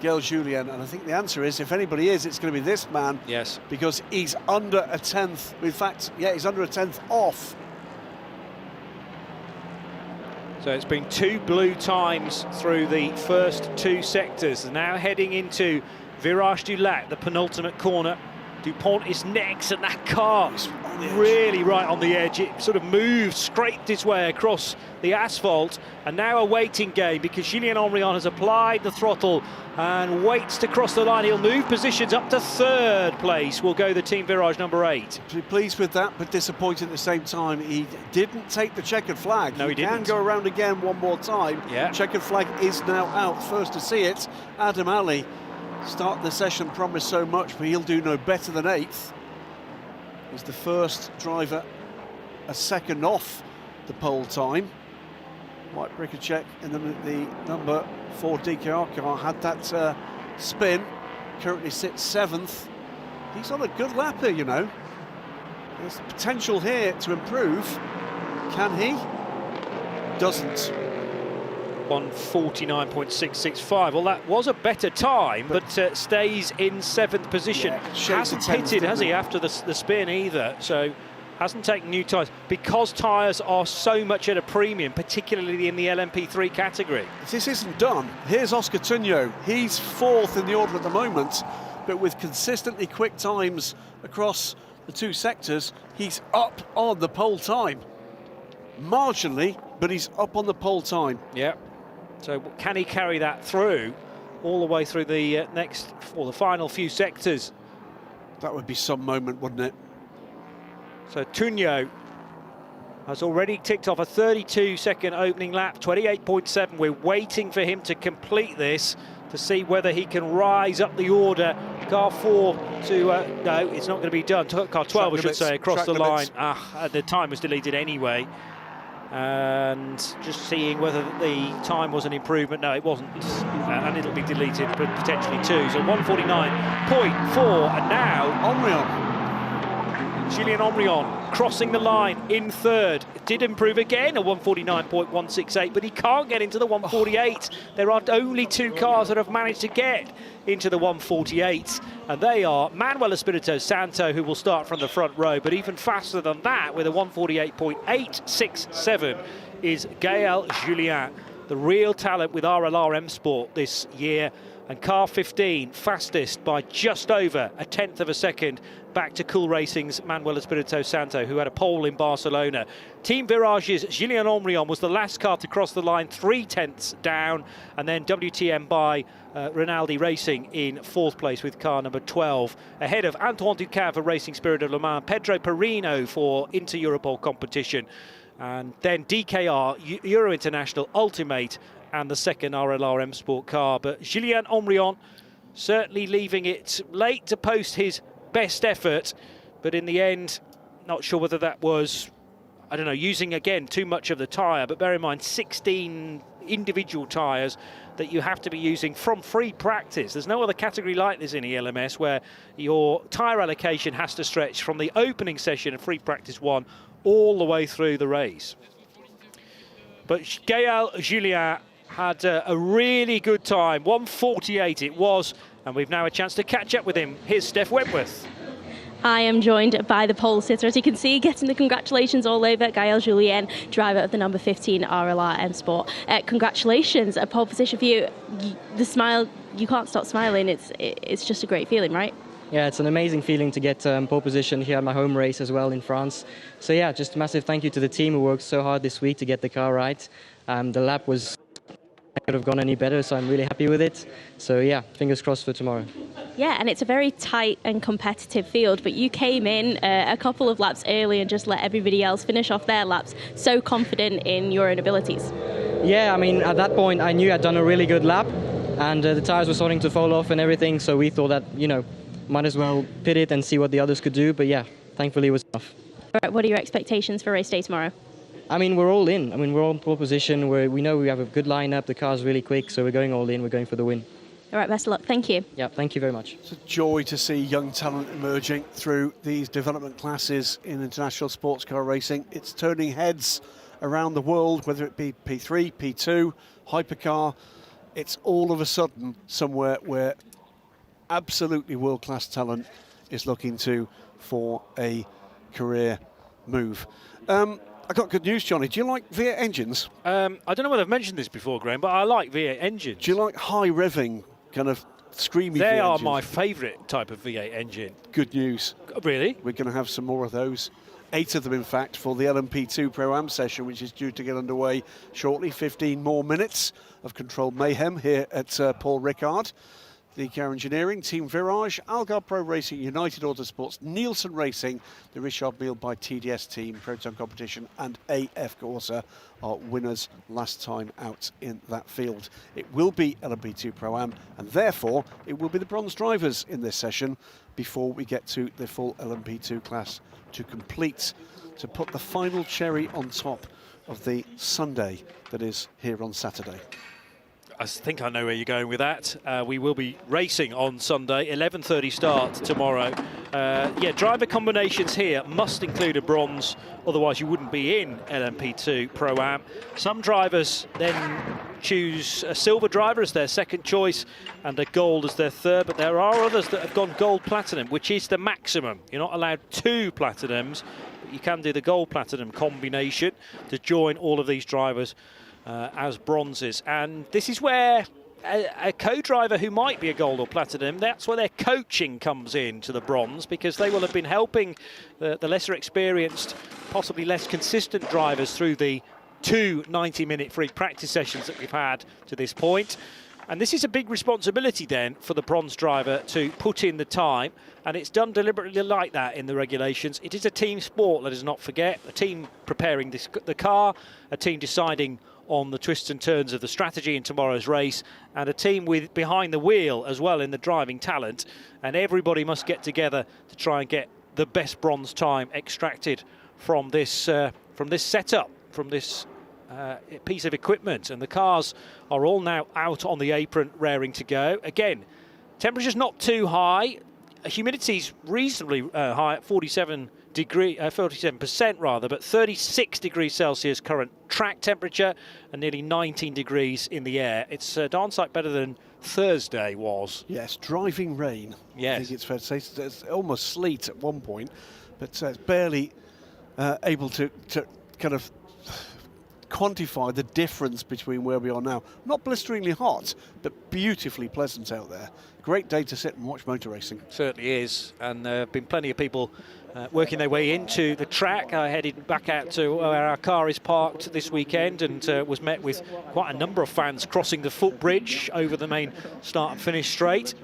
Gaël Julien? And I think the answer is, if anybody is, it's going to be this man. Yes. Because he's under a 10th. In fact, yeah, he's under a 10th off. So it's been 2 blue times through the first 2 sectors. Now heading into Virage du Lac, the penultimate corner Dupont is next, and that car It's on the edge. really right on the edge. It sort of moved, scraped its way across the asphalt, and now a waiting game because Julien Omrion has applied the throttle and waits to cross the line. He'll move positions up to third place. Will go the Team Virage number 8. Pleased with that, but disappointed at the same time. He didn't take the checkered flag. No, he can didn't. go around again one more time. Yeah. Checkered flag is now out. First to see it, Adam Ali. Start the session promised so much, but he'll do no better than 8th. He's the first driver a second off the pole time. Mike Brickercheck in the number 4 DKR car had that spin. Currently sits 7th. He's on a good lap here, you know. There's potential here to improve. Can he? Doesn't. 1:49.665. Well, that was a better time, but stays in 7th position. Yeah, shakes Hasn't the 10th, pitted, has he, didn't after the spin either? So hasn't taken new tyres because tyres are so much at a premium, particularly in the LMP3 category. This isn't done. Here's Oscar Tunyo. He's 4th in the order at the moment, but with consistently quick times across the 2 sectors, he's up on the pole time. Marginally, but he's up on the pole time. Yeah. So can he carry that through all the way through the the final few sectors? That would be some moment, wouldn't it? So Tunyo has already ticked off a 32-second opening lap, 28.7. We're waiting for him to complete this to see whether he can rise up the order. Car 4 to, no, it's not going to be done. Car 12, I should say, across the line. The time was deleted anyway. And just seeing whether the time was an improvement. No, it wasn't, and it'll be deleted, but potentially 2. So 1:49.4, and now Omrion. Julien Omrion crossing the line in 3rd. Did improve again, a 1:49.168, but he can't get into the 1:48. There are only 2 cars that have managed to get into the 1:48, and they are Manuel Espirito Santo, who will start from the front row, but even faster than that, with a 1:48.867, is Gaël Julien, the real talent with RLR M Sport this year. And car 15, fastest by just over a 1/10 of a second, back to Cool Racing's Manuel Espirito Santo, who had a pole in Barcelona. Team Virage's Julien Omrion was the last car to cross the line, 3/10 down, and then WTM by Rinaldi Racing in 4th place with car number 12, ahead of Antoine Ducin for Racing Spirit of Le Mans, Pedro Perino for Inter-Europol competition, and then DKR, Euro International Ultimate, and the second RLR M Sport car. But Julien Omrion certainly leaving it late to post his best effort, but in the end, not sure whether that was, I don't know, using again too much of the tyre. But bear in mind, 16 individual tyres that you have to be using from free practice. There's no other category like this in ELMS where your tyre allocation has to stretch from the opening session of free practice 1 all the way through the race. But Gaël Julien had a really good time, 1:48 it was, and we've now a chance to catch up with him. Here's Steph Wentworth. I am joined by the pole sitter, as you can see, getting the congratulations all over. Gaël Julien, driver of the number 15 RLR M Sport. Congratulations, a pole position for you. The smile, you can't stop smiling. It's just a great feeling, right? Yeah, it's an amazing feeling to get pole position here at my home race as well in France. So yeah, just a massive thank you to the team who worked so hard this week to get the car right. The lap was, could have gone any better, so I'm really happy with it. So yeah, fingers crossed for tomorrow. Yeah, and it's a very tight and competitive field, but you came in a couple of laps early and just let everybody else finish off their laps, so confident in your own abilities. Yeah, I mean, at that point I knew I'd done a really good lap, and the tyres were starting to fall off and everything, so we thought that, you know, might as well pit it and see what the others could do, but yeah, thankfully it was enough. All right, what are your expectations for race day tomorrow? I mean, we're all in. I mean, we're all in pole position. We know we have a good lineup. The car's really quick, so we're going all in. We're going for the win. All right, best of luck. Thank you. Yeah, thank you very much. It's a joy to see young talent emerging through these development classes in international sports car racing. It's turning heads around the world, whether it be P3, P2, hypercar. It's all of a sudden somewhere where absolutely world-class talent is looking for a career move. I got good news, Johnny. Do you like V8 engines? I don't know whether I've mentioned this before, Graham, but I like V8 engines. Do you like high revving, kind of screamy They V8 are engines. my favourite type of V8 engine. Good news. Really? We're going to have some more of those. 8 of them, in fact, for the LMP2 Pro-Am session, which is due to get underway shortly. 15 more minutes of controlled mayhem here at Paul Ricard. The Car Engineering, Team Virage, Algarve Pro Racing, United Autosports, Nielsen Racing, the Richard Mille by TDS team, Proton Competition and AF Corsa are winners last time out in that field. It will be LMP2 Pro-Am, and therefore it will be the bronze drivers in this session before we get to the full LMP2 class to complete, to put the final cherry on top of the Sunday that is here on Saturday. I think I know where you're going with that. We will be racing on Sunday, 11:30 start tomorrow. Yeah, driver combinations here must include a bronze, otherwise you wouldn't be in LMP2 Pro-Am. Some drivers then choose a silver driver as their second choice and a gold as their third, but there are others that have gone gold platinum, which is the maximum. You're not allowed 2 platinums, but you can do the gold platinum combination to join all of these drivers as bronzes. And this is where a co-driver who might be a gold or platinum, that's where their coaching comes in to the bronze, because they will have been helping the lesser experienced, possibly less consistent drivers through the 2 90-minute free practice sessions that we've had to this point. And this is a big responsibility then for the bronze driver to put in the time, and it's done deliberately like that in the regulations. It is a team sport, let us not forget. A team preparing the car, a team deciding on the twists and turns of the strategy in tomorrow's race, and a team with behind the wheel as well in the driving talent, and everybody must get together to try and get the best bronze time extracted from this setup, from this piece of equipment. And the cars are all now out on the apron raring to go. Again, temperature's not too high, humidity's reasonably high at 47% rather, but 36 degrees Celsius current track temperature and nearly 19 degrees in the air. It's darn sight better than Thursday was. Yes, driving rain. Yes. I think it's fair to say. It's almost sleet at one point, but it's barely able to kind of quantify the difference between where we are now. Not blisteringly hot, but beautifully pleasant out there. Great day to sit and watch motor racing. Certainly is, and there have been plenty of people working their way into the track. I headed back out to where our car is parked this weekend and was met with quite a number of fans crossing the footbridge over the main start and finish straight.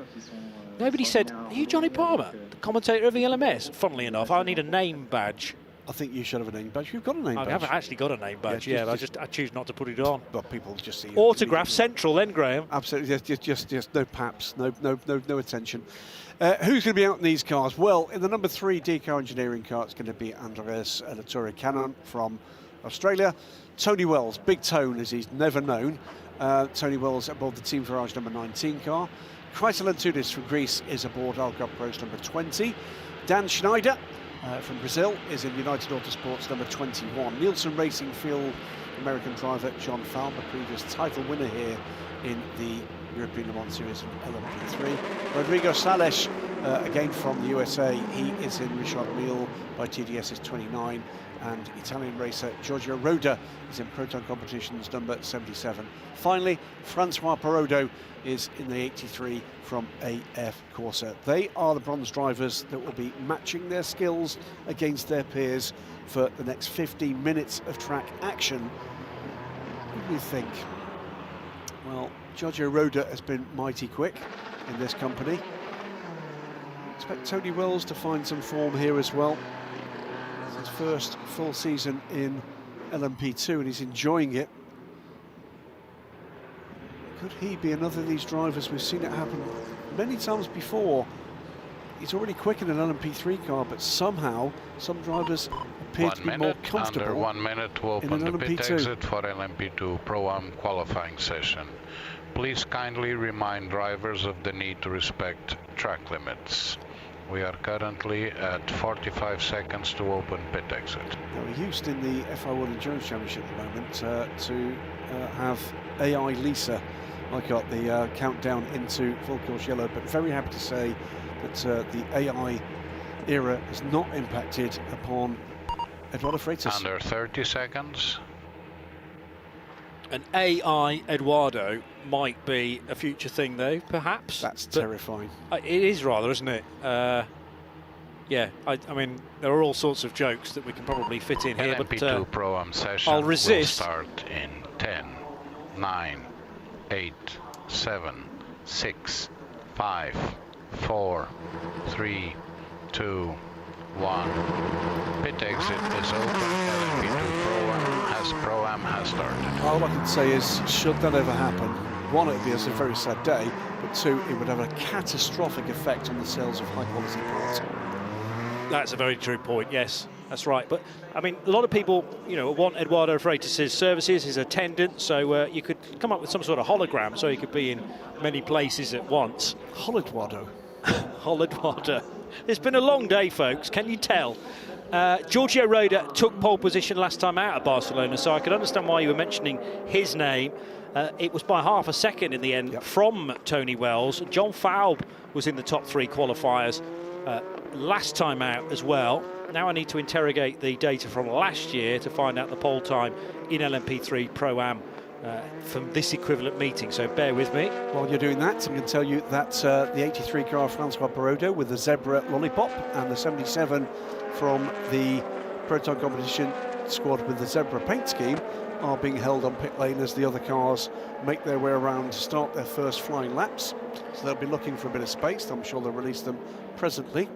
Nobody said, "Are you Johnny Palmer, the commentator of the LMS?" Funnily enough, I need a name badge. I think you should have a name badge. You've got a name badge. I haven't actually got a name badge, yeah, but I choose not to put it on. But people just see you. Autograph Central then, Graham. Absolutely, just no paps, no attention. Who's going to be out in these cars? Well, in the number 3 Car Engineering car, it's going to be Andres Latour Cannon from Australia. Tony Wells, Big Tone as he's never known. Tony Wells aboard the Team Virage number 19 car. Castellet from Greece is aboard Algarve Pro's number 20. Dan Schneider from Brazil is in United Autosports number 21. Nielsen Racing Fuel American driver John Falmer, previous title winner here in the European Le Mans Series from LMP3. Rodrigo Sales, again from the USA, he is in Richard Mille by TDS's 29. And Italian racer Giorgio Roda is in Proton Competitions number 77. Finally, Francois Perrodo is in the 83 from AF Corsa. They are the bronze drivers that will be matching their skills against their peers for the next 15 minutes of track action. What do you think? Well, Giorgio Roda has been mighty quick in this company. Expect Tony Wells to find some form here as well. It's his first full season in LMP2 and he's enjoying it. Could he be another of these drivers? We've seen it happen many times before. He's already quick in an LMP3 car, but somehow some drivers appear to be more comfortable. Under 1 minute to open the pit exit for LMP2 Pro-Am qualifying session. Please kindly remind drivers of the need to respect track limits. We are currently at 45 seconds to open pit exit. Now, we're used in the FIA World Endurance Championship at the moment to have AI Lisa, like the countdown into full course yellow, but very happy to say that the AI era has not impacted upon Eduardo Freitas. Under 30 seconds. An AI Eduardo might be a future thing, though, perhaps. That's terrifying. It is rather, isn't it? Yeah, I mean, there are all sorts of jokes that we can probably fit in here, LMP2 Pro session I'll resist. will start in 10, 9, 8, 7, 6, 5, 4, 3, 2, 1. Pit exit is open. LMP2 Pro-Am has started. All I can say is, should that ever happen, one, it would be a very sad day, but two, it would have a catastrophic effect on the sales of high-quality parts. That's a very true point, yes, that's right. But, I mean, a lot of people, you know, want Eduardo Freitas' services, his attendance, so you could come up with some sort of hologram so he could be in many places at once. Holoduardo. Holoduardo. It's been a long day, folks, can you tell? Giorgio Roda took pole position last time out at Barcelona, so I could understand why you were mentioning his name. It was by half a second in the end from Tony Wells. John Falb was in the top 3 qualifiers last time out as well. Now I need to interrogate the data from last year to find out the pole time in LMP3 Pro-Am from this equivalent meeting, so bear with me. While you're doing that, I'm going to tell you that the 83 car Francois Perrodo with the Zebra Lollipop and the 77 from the Proton competition squad with the Zebra paint scheme are being held on pit lane as the other cars make their way around to start their first flying laps. So they'll be looking for a bit of space. I'm sure they'll release them presently.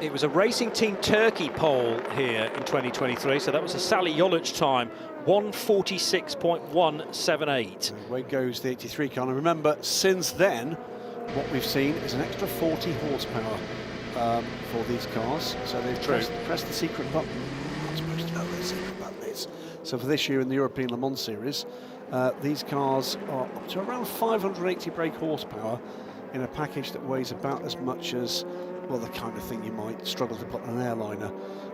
It was a Racing Team Turkey pole here in 2023, so that was a Sally Jolic time, 1:46.178. Away goes the 83 car. And remember, since then, what we've seen is an extra 40 horsepower for these cars. So they've pressed the secret button. I'm not supposed to know what the secret button is. So for this year in the European Le Mans Series, these cars are up to around 580 brake horsepower in a package that weighs about as much as, well, the kind of thing you might struggle to put on an airliner.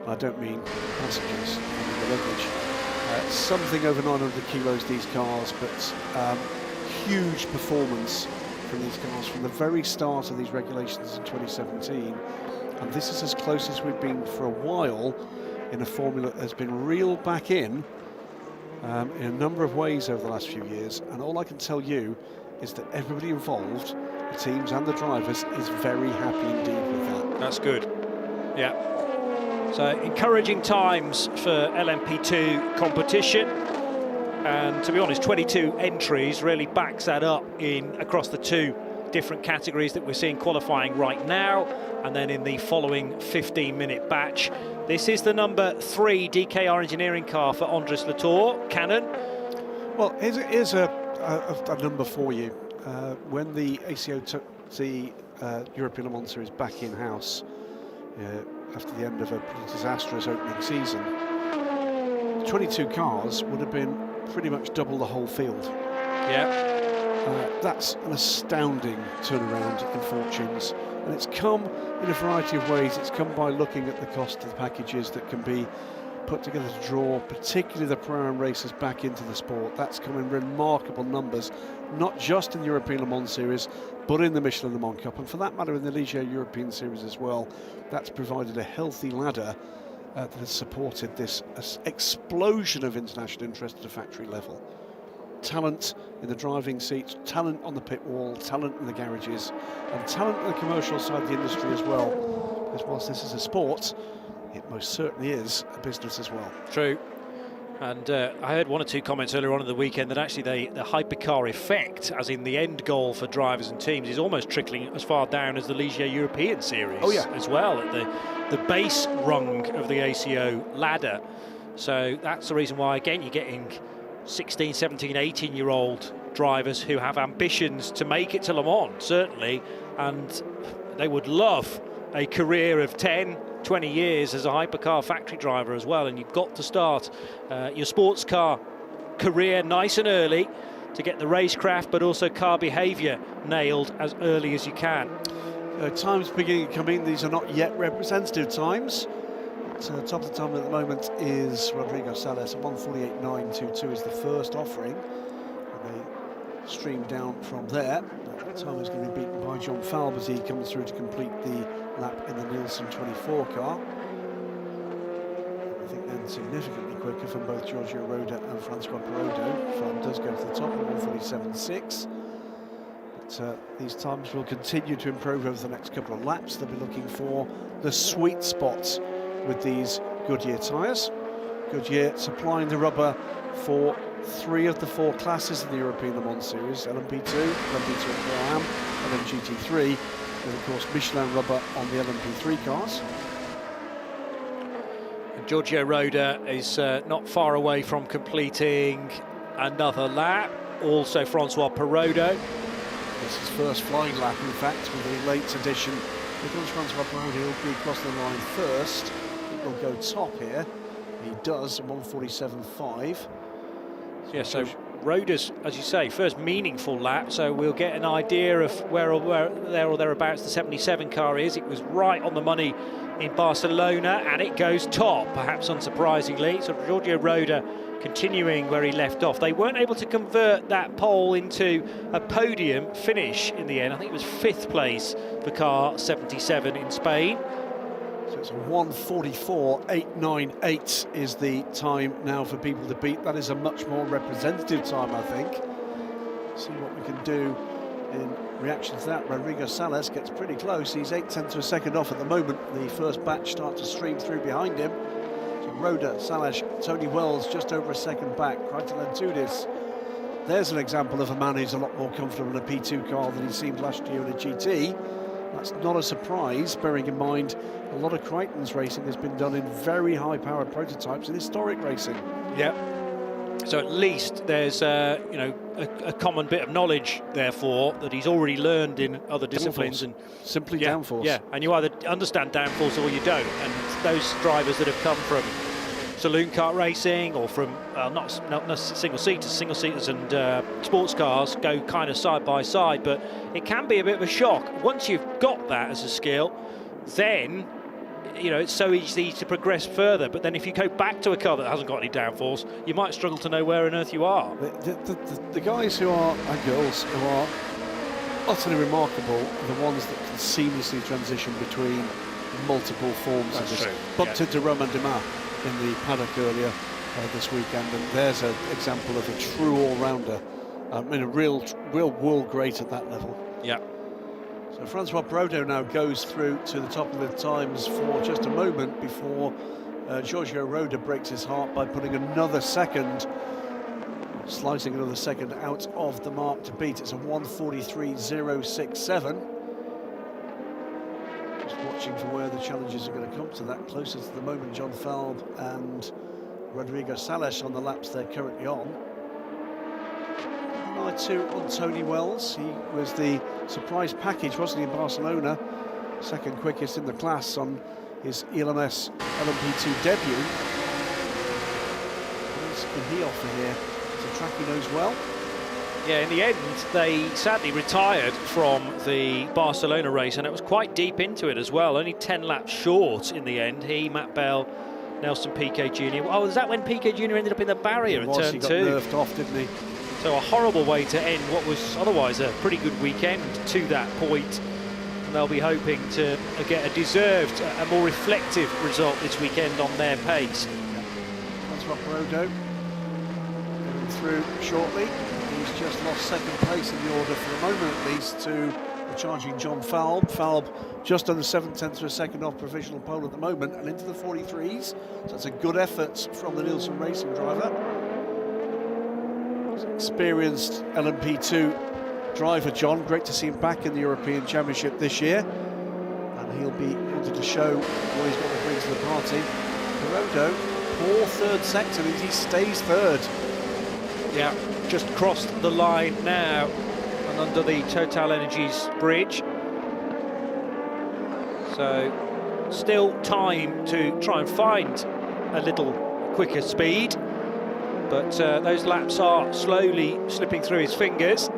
I don't mean passengers, I mean the luggage. Something over 900 kilos, these cars, but huge performance from these cars from the very start of these regulations in 2017. And this is as close as we've been for a while in a formula that has been reeled back in a number of ways over the last few years. And all I can tell you is that everybody involved, the teams and the drivers, is very happy indeed with that. That's good. Yeah. So encouraging times for LMP2 competition. And to be honest, 22 entries really backs that up across the 2 different categories that we're seeing qualifying right now, and then in the following 15-minute batch. This is the number 3 DKR engineering car for Andres Latour, Canon. Well, here's a number for you. When the ACO took the European Le Mans Series back in-house after the end of a pretty disastrous opening season, 22 cars would have been pretty much double the whole field. Yeah. That's an astounding turnaround in fortunes, and it's come in a variety of ways. It's come by looking at the cost of the packages that can be put together to draw particularly the Pro-Am racers back into the sport. That's come in remarkable numbers, not just in the European Le Mans Series, but in the Michelin Le Mans Cup, and for that matter in the Ligier European Series as well. That's provided a healthy ladder that has supported this explosion of international interest at a factory level. Talent in the driving seats, talent on the pit wall, talent in the garages, and talent in the commercial side of the industry as well. Because whilst this is a sport, it most certainly is a business as well. True. And I heard 1 or 2 comments earlier on in the weekend that actually the hypercar effect, as in the end goal for drivers and teams, is almost trickling as far down as the Ligier European Series as well, at the base rung of the ACO ladder. So that's the reason why, again, you're getting 16, 17, 18-year-old drivers who have ambitions to make it to Le Mans, certainly, and they would love a career of 10, 20 years as a hypercar factory driver as well. And you've got to start your sports car career nice and early to get the racecraft but also car behaviour nailed as early as you can. Times beginning to come in. These are not yet representative times. Top of the time at the moment is Rodrigo Salas. 1:48.922 is the first offering, and they stream down from there. That time is going to be beaten by John Falb as he comes through to complete the lap in the Nielsen 24 car. I think then and significantly quicker from both Giorgio Roda and Francois Perrodo. Farm does go to the top at 1:47.6. But these times will continue to improve over the next couple of laps. They'll be looking for the sweet spots with these Goodyear tyres. Goodyear supplying the rubber for 3 of the 4 classes in the European Le Mans Series: LMP2, LMP2 Pro, and then GT3, with of course Michelin rubber on the LMP3 cars. Giorgio Roda is not far away from completing another lap. Also Francois Perrodo. This is his first flying lap, in fact, with the late addition. Because Francois Perrodo will be crossing the line first. He will go top here. He does, 1:47.5. Yeah, so Roda's, as you say, first meaningful lap, so we'll get an idea of where there or thereabouts the 77 car is. It was right on the money in Barcelona, and it goes top, perhaps unsurprisingly. So Giorgio Roda continuing where he left off. They weren't able to convert that pole into a podium finish in the end. I think it was 5th place for car 77 in Spain. So it's 1:44.898 is the time now for people to beat. That is a much more representative time, I think. See what we can do in reaction to that. Rodrigo Salas gets pretty close. He's 0.8 of a second off at the moment. The first batch starts to stream through behind him. So Roda, Salas, Tony Wells just over a second back. Kreitelentudis. There's an example of a man who's a lot more comfortable in a P2 car than he seemed last year in a GT. That's not a surprise, bearing in mind a lot of Crichton's racing has been done in very high-powered prototypes in historic racing. Yeah. So at least there's a common bit of knowledge, therefore, that he's already learned in other disciplines. And simply downforce. Yeah, and you either understand downforce or you don't. And those drivers that have come from saloon car racing or from not single-seaters and sports cars go kind of side by side, but it can be a bit of a shock. Once you've got that as a skill, then it's so easy to progress further. But then if you go back to a car that hasn't got any downforce, you might struggle to know where on earth you are. The guys who are, and girls, who are utterly remarkable are the ones that can seamlessly transition between multiple forms. That's of this. true. Bumped into Romain Dumas in the paddock earlier this weekend, and there's an example of a true all-rounder. A real world great at that level. Yeah. So Francois Perrodo now goes through to the top of the times for just a moment before Giorgio Roda breaks his heart by putting another second, slicing another second out of the mark to beat. It's a 1:43.067. Just watching for where the challenges are going to come to that. Closest at the moment, John Falb and Rodrigo Salas on the laps they're currently on. I2 on Tony Wells. He was the surprise package, wasn't he, in Barcelona? Second quickest in the class on his ELMS LMP2 debut. What can he offer here? It's a track he knows well. Yeah, in the end, they sadly retired from the Barcelona race, and it was quite deep into it as well. Only 10 laps short in the end. He, Matt Bell, Nelson Piquet Jr. Oh, was that when Piquet Jr. ended up in the barrier at turn 2? He got nerfed off, didn't he? So a horrible way to end what was otherwise a pretty good weekend to that point. And they'll be hoping to get a deserved, a more reflective result this weekend on their pace. Francois Perrodo going through shortly. He's just lost second place in the order for the moment, at least, to the charging John Falb. Falb just under 7/10 of a second off provisional pole at the moment and into the 43s. So that's a good effort from the Nielsen Racing driver. Experienced LMP2 driver John, great to see him back in the European Championship this year, and he'll be wanting to show what he's got to bring to the party. Perrodo, poor third sector, he stays third. Yeah, just crossed the line now and under the Total Energies bridge. So still time to try and find a little quicker speed. But those laps are slowly slipping through his fingers.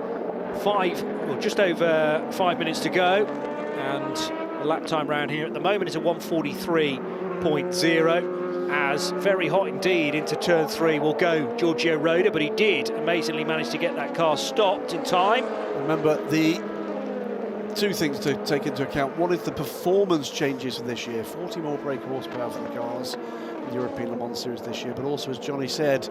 Just over 5 minutes to go, and the lap time round here at the moment is a 1:43.0. As very hot indeed into turn 3 will go Giorgio Roda, but he did amazingly manage to get that car stopped in time. Remember, the two things to take into account. One is the performance changes for this year. 40 more brake horsepower for the cars in the European Le Mans Series this year, but also, as Johnny said,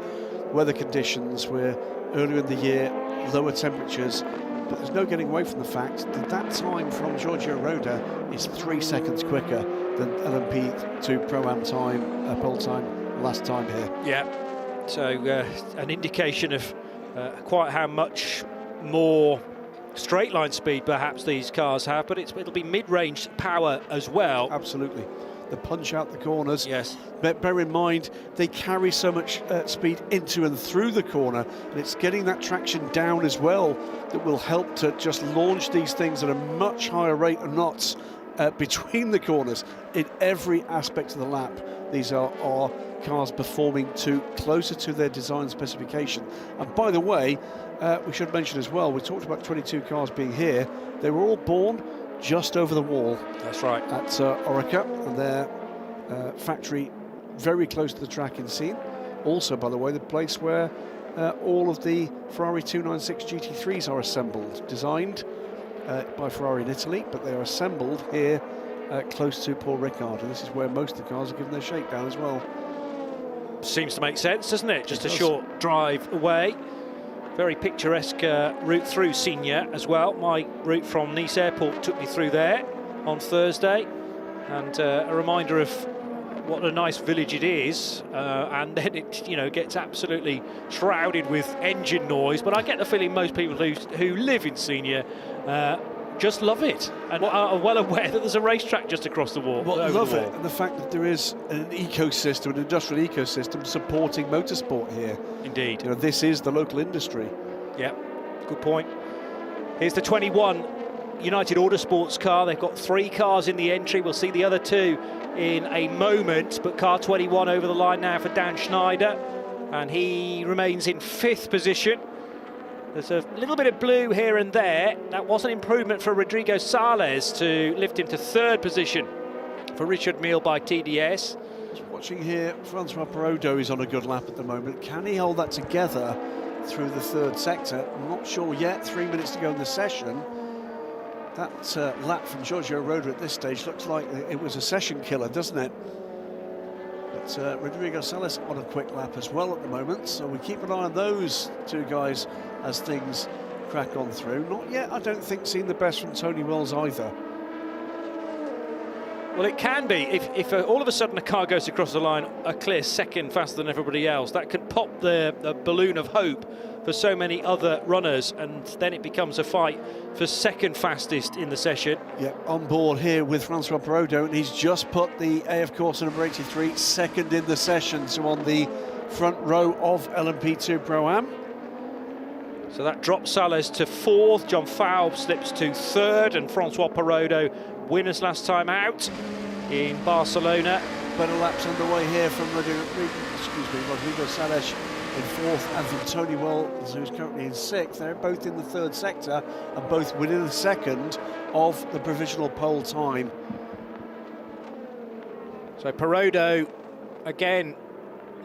weather conditions. We're earlier in the year, lower temperatures, but there's no getting away from the fact that that time from Giorgio Roda is 3 seconds quicker than LMP2 Pro-Am time, pole time last time here. Yeah, so an indication of quite how much more straight line speed perhaps these cars have, but it'll be mid-range power as well. Absolutely. The punch out the corners. Yes. But bear in mind, they carry so much speed into and through the corner, and it's getting that traction down as well that will help to just launch these things at a much higher rate of knots between the corners. In every aspect of the lap, these are cars performing closer to their design specification. And by the way, we should mention as well, we talked about 22 cars being here. They were all born just over the wall. That's right. At Orica, and their factory very close to the track in Scene. Also, by the way, the place where all of the Ferrari 296 GT3s are assembled, designed by Ferrari in Italy, but they are assembled here close to Paul Ricard, and this is where most of the cars are given their shakedown as well. Seems to make sense, doesn't it? Just a short drive away. Very picturesque route through Signes as well. My route from Nice Airport took me through there on Thursday, and a reminder of what a nice village it is, and then it gets absolutely shrouded with engine noise. But I get the feeling most people who live in Signes just love it and are well aware that there's a racetrack just across the wall. Well, love it, and the fact that there is an ecosystem, an industrial ecosystem supporting motorsport here. Indeed. This is the local industry. Yeah, good point. Here's the 21 United Autosports car. They've got 3 cars in the entry. We'll see the other 2 in a moment, but car 21 over the line now for Dan Schneider, and he remains in 5th position. There's a little bit of blue here and there. That was an improvement for Rodrigo Sales to lift him to 3rd position for Richard Mille by TDS. Just watching here, Francois Perraudot is on a good lap at the moment. Can he hold that together through the 3rd sector? I'm not sure yet. 3 minutes to go in the session. That lap from Giorgio Roda at this stage looks like it was a session killer, doesn't it? But Rodrigo Sales on a quick lap as well at the moment, so we keep an eye on those 2 guys as things crack on through. Not yet, I don't think, seen the best from Tony Wells either. Well, it can be. If all of a sudden a car goes across the line a clear second faster than everybody else, that can pop the balloon of hope for so many other runners, and then it becomes a fight for 2nd fastest in the session. Yeah, on board here with Francois Perraudot, and he's just put the AF Corsa number 83 2nd in the session, so on the front row of LMP2 Pro-Am. So that drops Sales to 4th, John Faub slips to 3rd, and Francois Perraudot, winners last time out in Barcelona. Better laps underway here from Rodrigo Sales in 4th, and from Tony Wells, who's currently in 6th. They're both in the 3rd sector and both within a second of the provisional pole time. So Perraudot, again,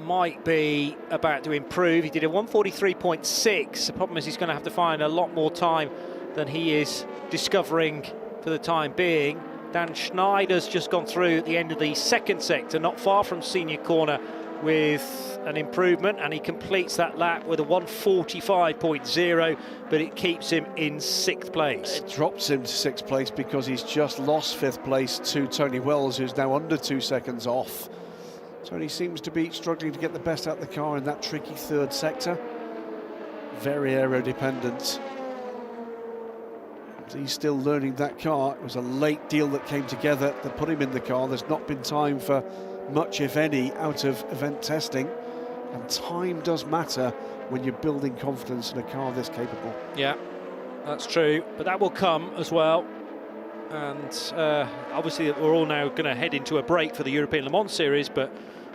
might be about to improve. He did a 1:43.6. The problem is he's going to have to find a lot more time than he is discovering for the time being. Dan Schneider's just gone through at the end of the 2nd sector, not far from Senior Corner, with an improvement, and he completes that lap with a 1:45.0, but it keeps him in 6th place. It drops him to 6th place because he's just lost 5th place to Tony Wells, who's now under 2 seconds off. Tony seems to be struggling to get the best out of the car in that tricky 3rd sector. Very aero-dependent. He's still learning that car. It was a late deal that came together that put him in the car. There's not been time for much, if any, out of event testing, and time does matter when you're building confidence in a car this capable. Yeah, that's true, but that will come as well. And obviously we're all now going to head into a break for the European Le Mans Series, but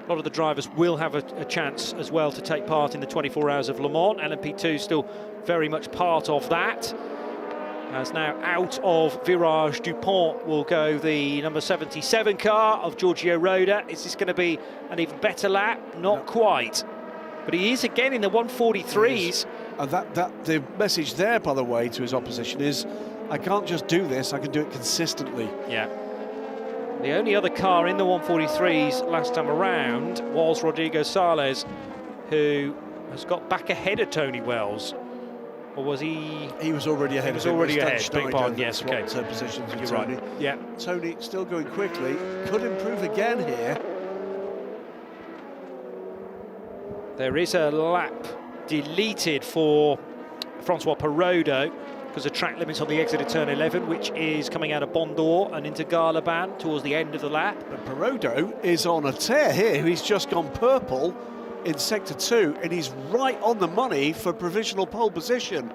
a lot of the drivers will have a chance as well to take part in the 24 Hours of Le Mans. LMP2 still very much part of that. As now out of Virage Dupont will go the number 77 car of Giorgio Roda. Is this going to be an even better lap? Not quite. But he is again in the 1:43s. And the message there, by the way, to his opposition is I can't just do this, I can do it consistently. Yeah. The only other car in the 143s last time around was Rodrigo Sales, who has got back ahead of Tony Wells. Or was he? He was already ahead. He was already ahead. Big pardon. Yes, okay. Positions with You're Tony. right. Yeah. Tony still going quickly. Could improve again here. There is a lap deleted for Francois Perrodo because of track limits on the exit of turn 11, which is coming out of Bondor and into Garlaban towards the end of the lap. But Perrodo is on a tear here. He's just gone purple in sector 2, and he's right on the money for provisional pole position.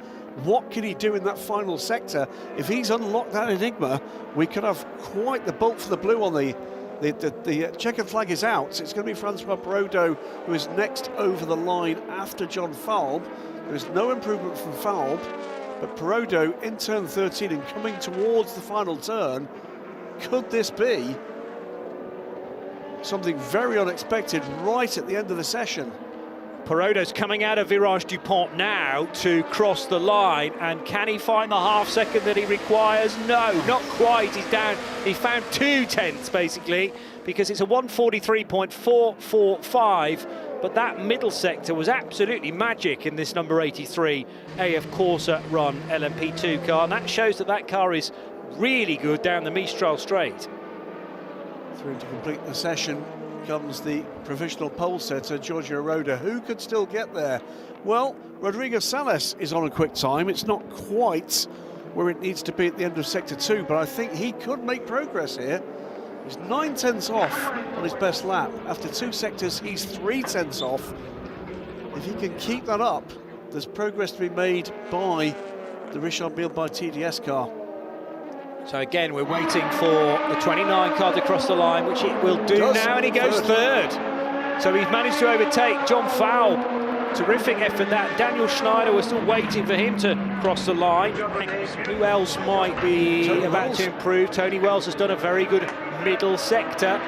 What can he do in that final sector? If he's unlocked that enigma, we could have quite the bolt for the blue on the checkered flag is out. So it's going to be Francois Perrodo who is next over the line after John Falb. There is no improvement from Falb, but Perrodo in turn 13 and coming towards the final turn. Could this be something very unexpected right at the end of the session? Perrodo's coming out of Virage Dupont now to cross the line, and can he find the half second that he requires? No, not quite. He's down. He found 2 tenths basically, because it's a 1:43.445, but that middle sector was absolutely magic in this number 83 AF Corsa run LMP2 car, and that shows that that car is really good down the Mistral straight. Through to complete the session comes the provisional pole setter, Giorgio Roda. Who could still get there? Well, Rodrigo Sales is on a quick time. It's not quite where it needs to be at the end of sector 2, but I think he could make progress here. He's 9 tenths off on his best lap. After 2 sectors, he's 3 tenths off. If he can keep that up, there's progress to be made by the Richard Mille by TDS car. So again, we're waiting for the 29 car to cross the line, which it will do now, and he goes third. So he's managed to overtake John Falb. Terrific effort that. Daniel Schneider, we're still waiting for him to cross the line. Who else might be about to improve? Tony Wells has done a very good middle sector.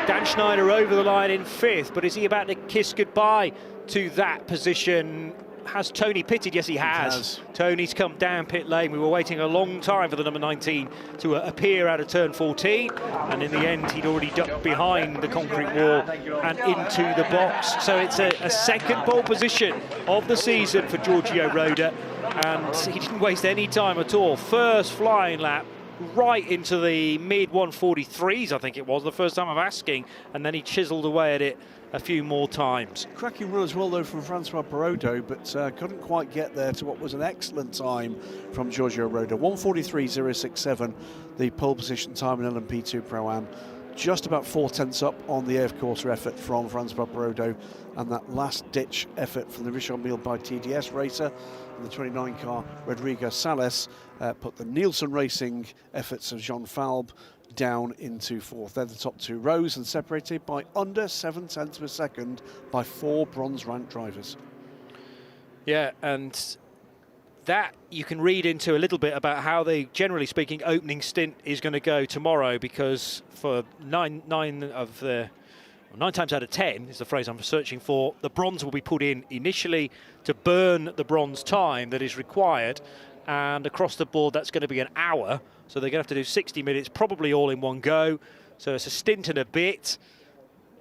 Dan Schneider over the line in 5th, but is he about to kiss goodbye to that position? Has Tony pitted? Yes, he has. Tony's come down pit lane. We were waiting a long time for the number 19 to appear out of turn 14, and in the end he'd already ducked behind the concrete wall and into the box. So it's a second pole position of the season for Giorgio Roda, and he didn't waste any time at all. First flying lap right into the mid 143s, I think it was, the first time of asking, and then he chiseled away at it a few more times. Cracking run as well though from Francois Perrodo, but couldn't quite get there to what was an excellent time from Giorgio Roda. 1:43.067, the pole position time in LMP2 Pro-Am. Just about 4 tenths up on the AF Corsa effort from Francois Perrodo, and that last ditch effort from the Richard Mille by TDS racer. And the 29 car Rodrigo Sales put the Nielsen Racing efforts of Jean Falb down into 4th. They're the top 2 rows and separated by under 7 tenths of a second by 4 bronze ranked drivers. Yeah, and that you can read into a little bit about how the, generally speaking, opening stint is going to go tomorrow, because for 9 times out of 10 is the phrase I'm searching for, the bronze will be put in initially to burn the bronze time that is required, and across the board that's going to be an hour. So they're going to have to do 60 minutes, probably all in one go. So it's a stint and a bit,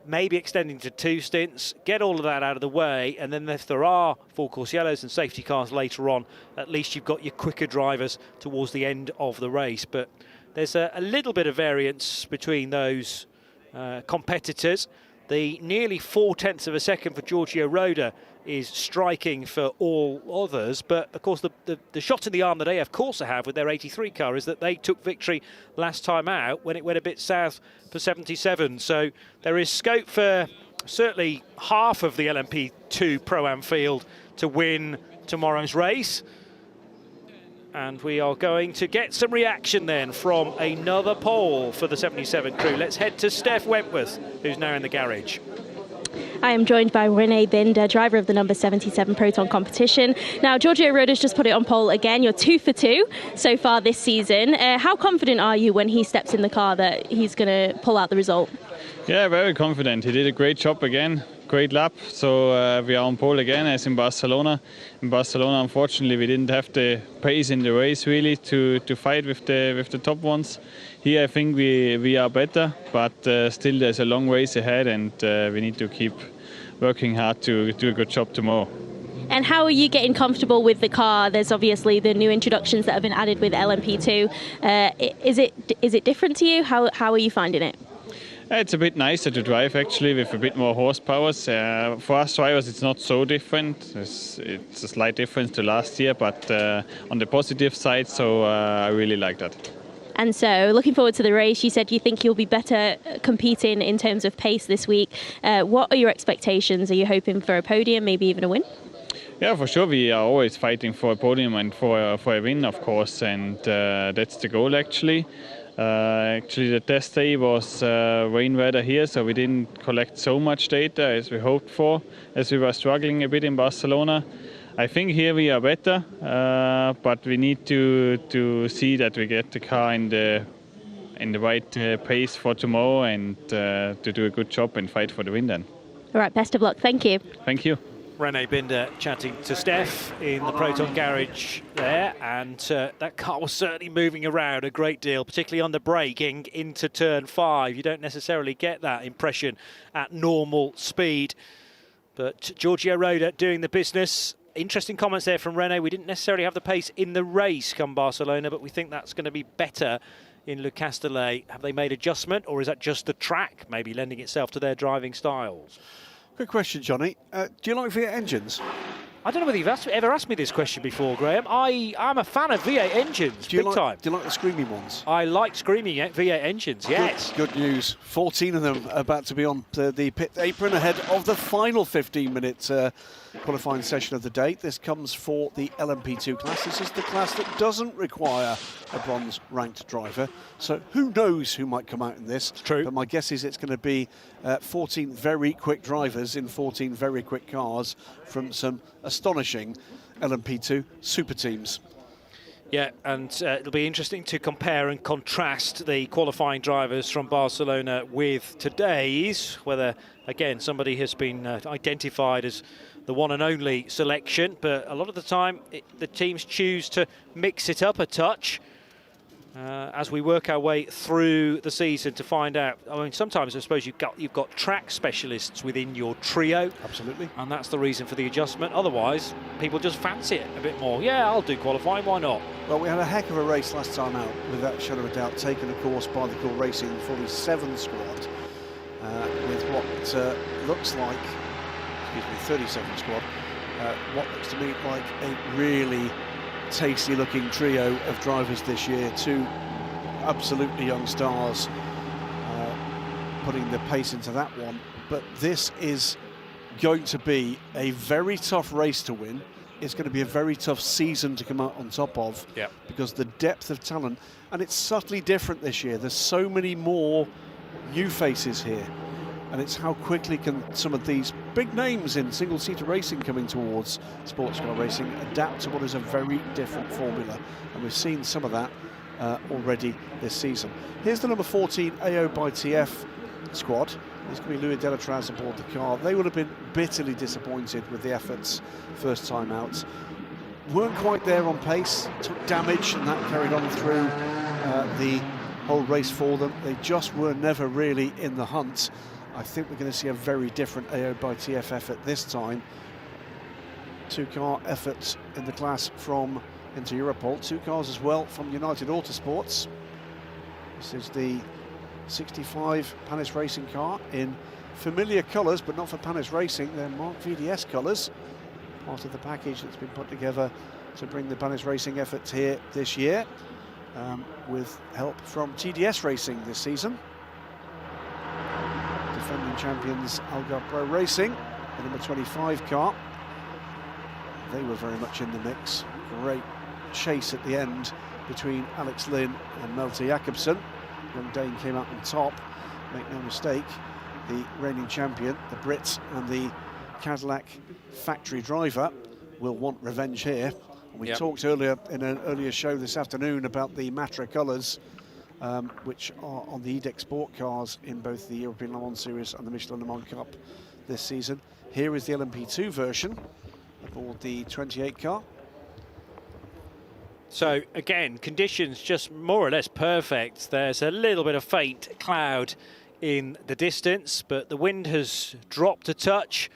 maybe extending to 2 stints, get all of that out of the way, and then if there are full course yellows and safety cars later on, at least you've got your quicker drivers towards the end of the race. But there's a little bit of variance between those competitors. The nearly 4 tenths of a second for Giorgio Roda is striking for all others, but of course the shot in the arm that AF Corsa have with their 83 car is that they took victory last time out when it went a bit south for 77. So there is scope for certainly half of the LMP2 Pro-Am field to win tomorrow's race. And we are going to get some reaction then from another pole for the 77 crew. Let's head to Steph Wentworth, who's now in the garage. I am joined by Rene Binder, driver of the number 77 Proton competition. Now, Giorgio Roda's just put it on pole again. You're 2 for 2 so far this season. How confident are you when he steps in the car that he's going to pull out the result? Yeah, very confident. He did a great job again. great lap. So we are on pole again, as in Barcelona. In Barcelona, unfortunately, we didn't have the pace in the race really to fight with the top ones. Here, I think we are better, but still there's a long race ahead, and we need to keep working hard to do a good job tomorrow. And how are you getting comfortable with the car? There's obviously the new introductions that have been added with LMP2. Is it different to you? How are you finding it? It's a bit nicer to drive actually, with a bit more horsepower. For us drivers, it's not so different. It's a slight difference to last year, but on the positive side, so I really like that. And so, looking forward to the race, you said you think you'll be better competing in terms of pace this week. What are your expectations? Are you hoping for a podium, maybe even a win? Yeah, for sure. We are always fighting for a podium and for a win, of course, and that's the goal actually. Actually, the test day was rain weather here, so we didn't collect so much data as we hoped for, as we were struggling a bit in Barcelona. I think here we are better, but we need to see that we get the car in the right pace for tomorrow, and to do a good job and fight for the win then. All right, best of luck. Thank you. Thank you. Rene Binder chatting to Steph in the Proton garage there, and that car was certainly moving around a great deal, particularly on the braking into turn 5. You don't necessarily get that impression at normal speed, but Giorgio Roda doing the business. Interesting comments there from Rene. We didn't necessarily have the pace in the race come Barcelona, but we think that's going to be better in Le Castellet. Have they made adjustment, or is that just the track maybe lending itself to their driving styles? Good question, Johnny. Do you like V8 engines? I don't know whether you've ever asked me this question before, Graham. I'm a fan of V8 engines, big time. Do you like the screaming ones? I like screaming V8 engines, yes. Good news. 14 of them about to be on the pit apron ahead of the final 15-minute qualifying session of the day. This comes for the LMP2 class. This is the class that doesn't require a bronze-ranked driver. So who knows who might come out in this? It's true. But my guess is it's going to be 14 very quick drivers in 14 very quick cars from some astonishing LMP2 super teams. Yeah, and it'll be interesting to compare and contrast the qualifying drivers from Barcelona with today's, whether, again, somebody has been identified as the one and only selection, but a lot of the time the teams choose to mix it up a touch as we work our way through the season to find out. I mean, sometimes I suppose you've got track specialists within your trio. Absolutely. And that's the reason for the adjustment. Otherwise, people just fancy it a bit more. Yeah, I'll do qualifying, why not? Well, we had a heck of a race last time out, without shadow of a doubt, taken, of course, by the Cool Racing 47 squad, with what looks like, 37 squad, what looks to me like a really tasty looking trio of drivers this year. Two absolutely young stars putting the pace into that one. But this is going to be a very tough race to win. It's going to be a very tough season to come out on top of, because the depth of talent, and it's subtly different this year. There's so many more new faces here, and it's how quickly can some of these big names in single-seater racing coming towards sports car racing adapt to what is a very different formula, and we've seen some of that already this season. Here's the number 14 AO by TF squad. There's going to be Louis Delatraz aboard the car. They would have been bitterly disappointed with the efforts first time out. Weren't quite there on pace, took damage, and that carried on through the whole race for them. They just were never really in the hunt. I think we're going to see a very different AO by TF effort this time. Two-car efforts in the class from Inter Europol. Two cars as well from United Autosports. This is the 65 Panis Racing car in familiar colours, but not for Panis Racing. They're Mark VDS colours, part of the package that's been put together to bring the Panis Racing efforts here this year, with help from TDS Racing this season. Defending champions Algarve Pro Racing, the number 25 car. They were very much in the mix. Great chase at the end between Alex Lynn and Malte Jakobsen. Young Dane came out on top, make no mistake. The reigning champion, the Brit and the Cadillac factory driver, will want revenge here. And we talked earlier in an earlier show this afternoon about the Matra colours. which are on the EDEC Sport cars in both the European Le Mans Series and the Michelin Le Mans Cup this season. Here is the LMP2 version aboard the 28 car. So again, conditions just more or less perfect. There's a little bit of faint cloud in the distance, but the wind has dropped a touch,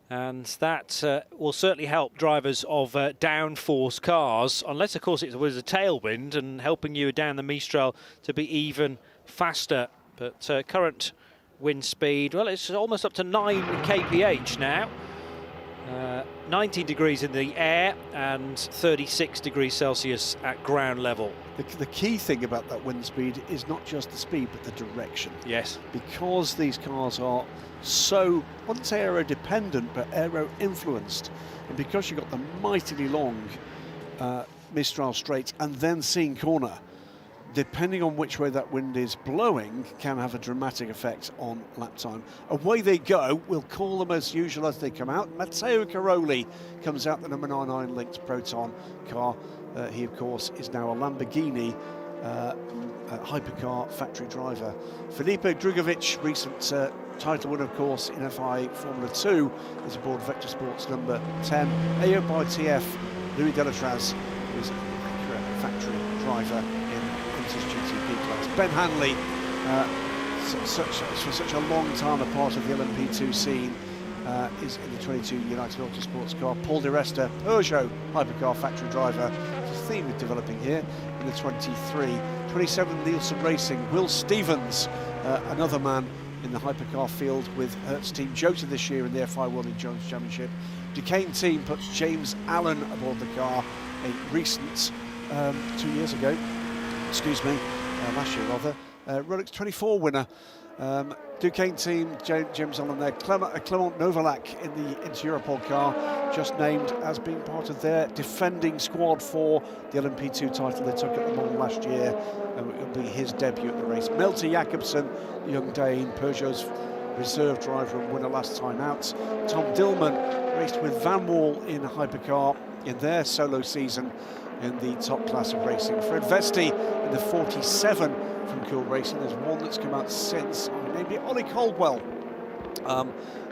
and that will certainly help drivers of downforce cars, unless of course it was a tailwind and helping you down the Mistral to be even faster. But current wind speed, well, it's almost up to 9 kph now. 19 degrees in the air and 36 degrees Celsius at ground level. The key thing about that wind speed is not just the speed, but the direction. Yes. Because these cars are so, I wouldn't say aero-dependent, but aero-influenced, and because you've got the mightily long Mistral straight and then Seine corner, depending on which way that wind is blowing, can have a dramatic effect on lap time. Away they go. We'll call them as usual as they come out. Matteo Caroli comes out, the number 99 linked Proton car. He, of course, is now a Lamborghini hypercar factory driver. Felipe Drugovich, recent title winner, of course, in FIA Formula 2, is aboard Vector Sports number 10. AO by TF, Louis Delatraz, who is a factory driver GTP class. Ben Hanley, for such a long time a part of the LMP2 scene, is in the 22 United Autosports car. Paul Di Resta, Peugeot hypercar factory driver. There's a theme of developing here in the 23. 27 Nielsen Racing. Will Stevens, another man in the hypercar field with Hertz Team Jota this year in the FIA World Endurance Championship. Duquesne team puts James Allen aboard the car, a recent 2 years ago. Excuse me, last year rather. Rolex 24 winner. Duquesne team, James Allen there. Clement Novalak in the Inter-Europol car, just named as being part of their defending squad for the LMP2 title they took at Le Mans last year. It will be his debut at the race. Malte Jacobsen, the young Dane, Peugeot's reserve driver and winner last time out. Tom Dillman raced with Van Wall in a hypercar in their solo season in the top class of racing. Fred Vesti in the 47 from Cool Racing. There's one that's come out since, maybe Ollie Caldwell,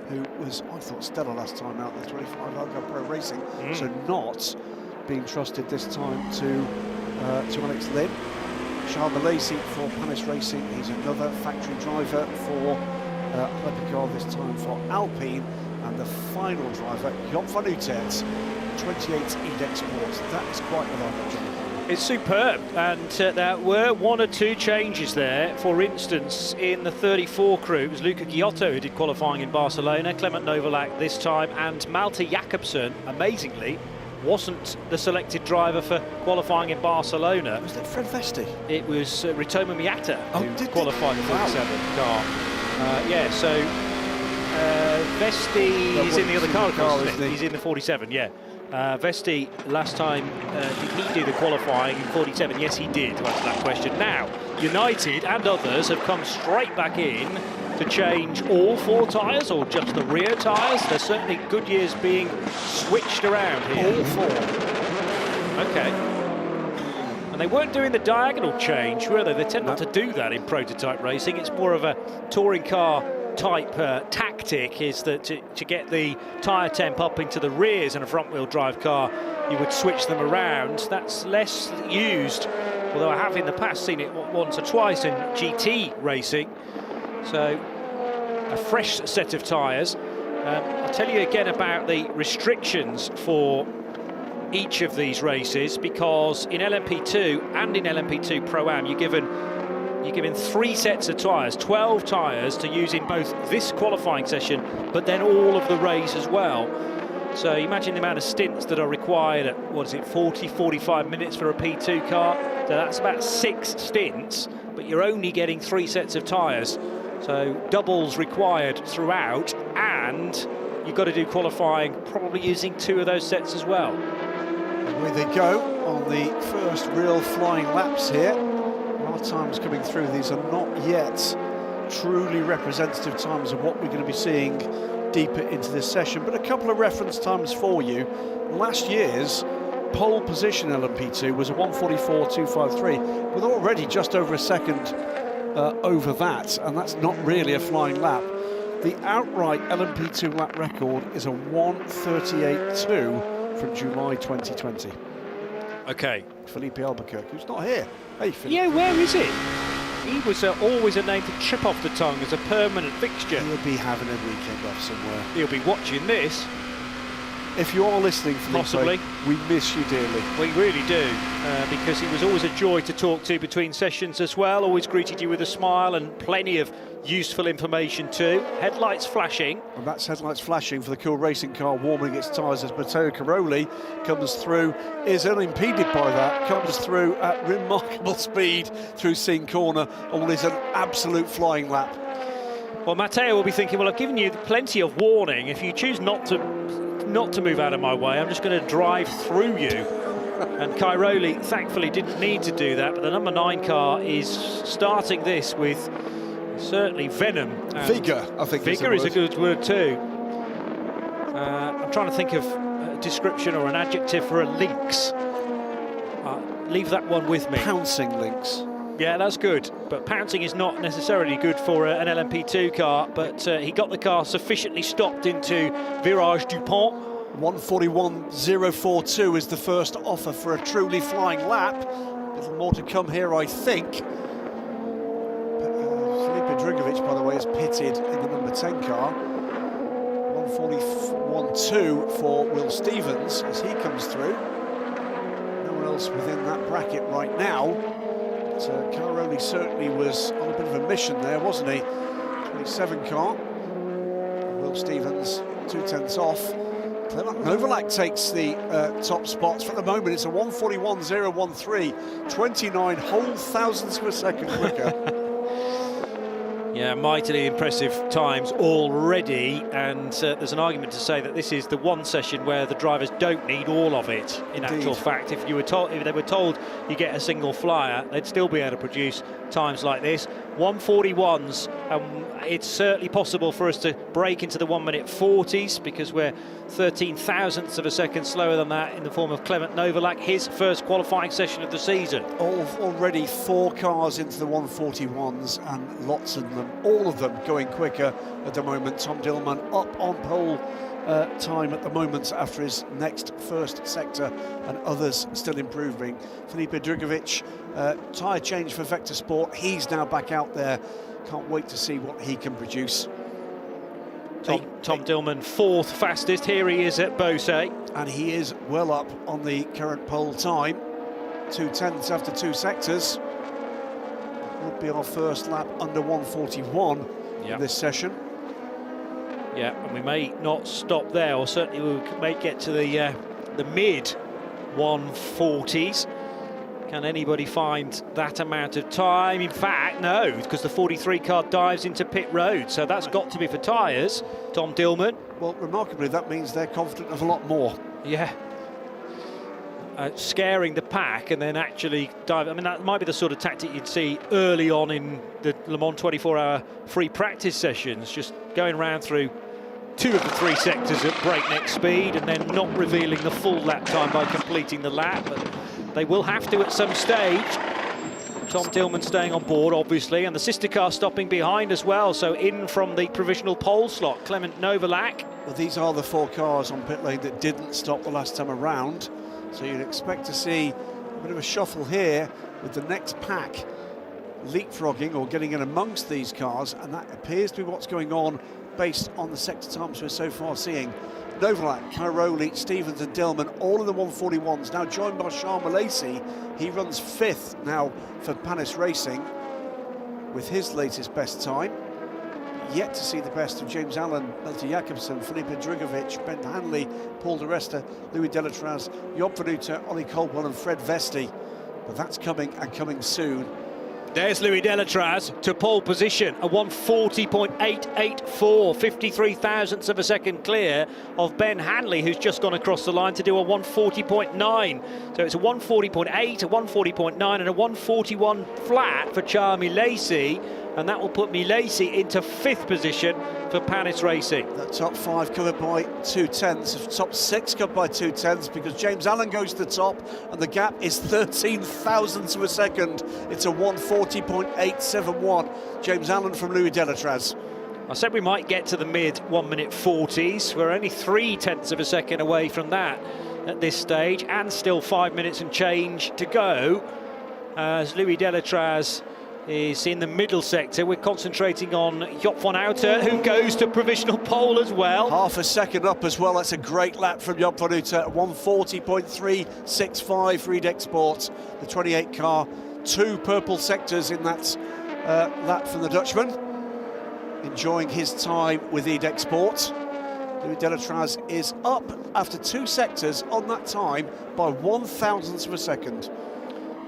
who was, I thought, stellar last time out, the 25 Algar Pro Racing, so not being trusted this time to Alex Lynn. Charles Malaysi for Panis Racing, he's another factory driver for hypercar, this time for Alpine, and the final driver, Job van Utrecht, 28 EDEC Sports. That is quite a lot. It's superb, and there were one or two changes there. For instance, in the 34 crew, it was Luca Giotto who did qualifying in Barcelona, Clement Novalak this time, and Malte Jacobsen, amazingly, wasn't the selected driver for qualifying in Barcelona. Was that Fred Vesti? It was Ritomo Miata who qualified the 47 car. Yeah, so Vesti is in the other car, isn't he? He's in the 47, yeah. Vesti, last time, did he do the qualifying in 47? Yes, he did, to answer that question. Now, United and others have come straight back in to change all 4 tyres or just the rear tyres. There's certainly Goodyear's being switched around here. All 4. Okay. And they weren't doing the diagonal change, were they? They tend not to do that in prototype racing. It's more of a touring car type tactic, is that to get the tyre temp up into the rears in a front wheel drive car, you would switch them around. That's less used, although I have in the past seen it once or twice in GT racing. So a fresh set of tyres. I'll tell you again about the restrictions for each of these races, because in LMP2 and in LMP2 Pro-Am you're given 3 sets of tyres, 12 tyres to use in both this qualifying session, but then all of the race as well. So imagine the amount of stints that are required at, what is it, 40, 45 minutes for a P2 car. So that's about 6 stints, but you're only getting 3 sets of tyres. So doubles required throughout, and you've got to do qualifying probably using 2 of those sets as well. Away they go on the first real flying laps here. Our times coming through, these are not yet truly representative times of what we're going to be seeing deeper into this session, but a couple of reference times for you. Last year's pole position LMP2 was a 1:44.253, with already just over a second over that, and that's not really a flying lap. The outright LMP2 lap record is a 1:38.2 from July 2020. Okay. Felipe Albuquerque, who's not here. Hey, Felipe. Yeah, where is it? He was always a name to trip off the tongue as a permanent fixture. He'll be having a weekend off somewhere. He'll be watching this. If you are listening, Felipe, Possibly. we miss you dearly. We really do, because he was always a joy to talk to between sessions as well, always greeted you with a smile and plenty of useful information too. Headlights flashing. And that's headlights flashing for the Cool Racing car warming its tyres as Matteo Caroli comes through, is unimpeded by that, comes through at remarkable speed through Scene Corner on what is an absolute flying lap. Well, Matteo will be thinking, well, I've given you plenty of warning. If you choose not to move out of my way, I'm just going to drive through you. And Cairoli thankfully didn't need to do that, but the number 9 car is starting this with certainly venom. Vigour, I think. Vigour is a good word too. I'm trying to think of a description or an adjective for a lynx. Leave that one with me. Pouncing lynx. Yeah, that's good, but pouncing is not necessarily good for an LMP2 car, but he got the car sufficiently stopped into Virage Dupont. 1:41.042 is the first offer for a truly flying lap. A little more to come here, I think. Felipe Drugovich, by the way, is pitted in the number 10 car. 1:41.2 for Will Stevens as he comes through. No one else within that bracket right now. Cairoli certainly was on a bit of a mission there, wasn't he? 27 car. Will Stevens 2/10 off. Clement Novalak takes the top spots. For the moment, it's a 1:41.013, 29 whole thousandths of a second quicker. Yeah, mightily impressive times already, and there's an argument to say that this is the one session where the drivers don't need all of it. In Indeed. actual fact, if they were told you get a single flyer, they'd still be able to produce times like this. 1:41s, it's certainly possible for us to break into the 1-minute 40s because we're 13 thousandths of a second slower than that in the form of Clement Novalak, his first qualifying session of the season. Already 4 cars into the 1:41s and lots of them, all of them going quicker at the moment. Tom Dillman up on pole time at the moment after his next first sector, and others still improving. Felipe Drugovich, tyre change for Vector Sport. He's now back out there. Can't wait to see what he can produce. Tom Dillman, 4th fastest. Here he is at Beausset. And he is well up on the current pole time. 2/10 after 2 sectors. Would be our first lap under 1:41 in this session. Yeah, and we may not stop there, or certainly we may get to the mid 140s. Can anybody find that amount of time? In fact, no, because the 43 car dives into pit road, so that's got to be for tyres. Tom Dillman. Well, remarkably, that means they're confident of a lot more. Yeah. Scaring the pack and then actually dive. I mean, that might be the sort of tactic you'd see early on in the Le Mans 24-hour free practice sessions, just going round through 2 of the 3 sectors at breakneck speed and then not revealing the full lap time by completing the lap. But they will have to at some stage. Tom Dillman staying on board, obviously, and the sister car stopping behind as well. So in from the provisional pole slot, Clement Novalak. Well, these are the 4 cars on pit lane that didn't stop the last time around. So you'd expect to see a bit of a shuffle here with the next pack leapfrogging or getting in amongst these cars, and that appears to be what's going on based on the sector times we're so far seeing. Novalak, Cairoli, Stevens and Dillman, all in the 1:41s, now joined by Charles Malaysi. He runs 5th now for Panis Racing with his latest best time. Yet to see the best of James Allen, Malte Jakobsen, Felipe Drugovich, Ben Hanley, Paul Di Resta, Louis Delatraz, Job Venuta, Ollie Caldwell and Fred Vesti. But that's coming and coming soon. There's Louis Delatraz to pole position, a 1:40.884, 53 thousandths of a second clear of Ben Hanley, who's just gone across the line to do a 1:40.9. So it's a 1:40.8, a 1:40.9 and a 1:41 flat for Charles Malaysi. and that will put Milesi into 5th position for Panis Racing. The top 5 covered by 2/10, top 6 covered by 2/10, because James Allen goes to the top, and the gap is 13 thousandths of a second. It's a 1:40.871. James Allen from Louis Delatraz. I said we might get to the mid 1-minute 40s. We're only 0.3 of a second away from that at this stage, and still 5 minutes and change to go as Louis Delatraz is in the middle sector. We're concentrating on Job van Uiter, who goes to provisional pole as well. Half a second up as well. That's a great lap from Job van Uiter. 1:40.365 Reed Export, the 28 car. 2 purple sectors in that lap from the Dutchman. Enjoying his time with Reed Export. Louis Delatraz is up after 2 sectors on that time by 1/1000th of a second.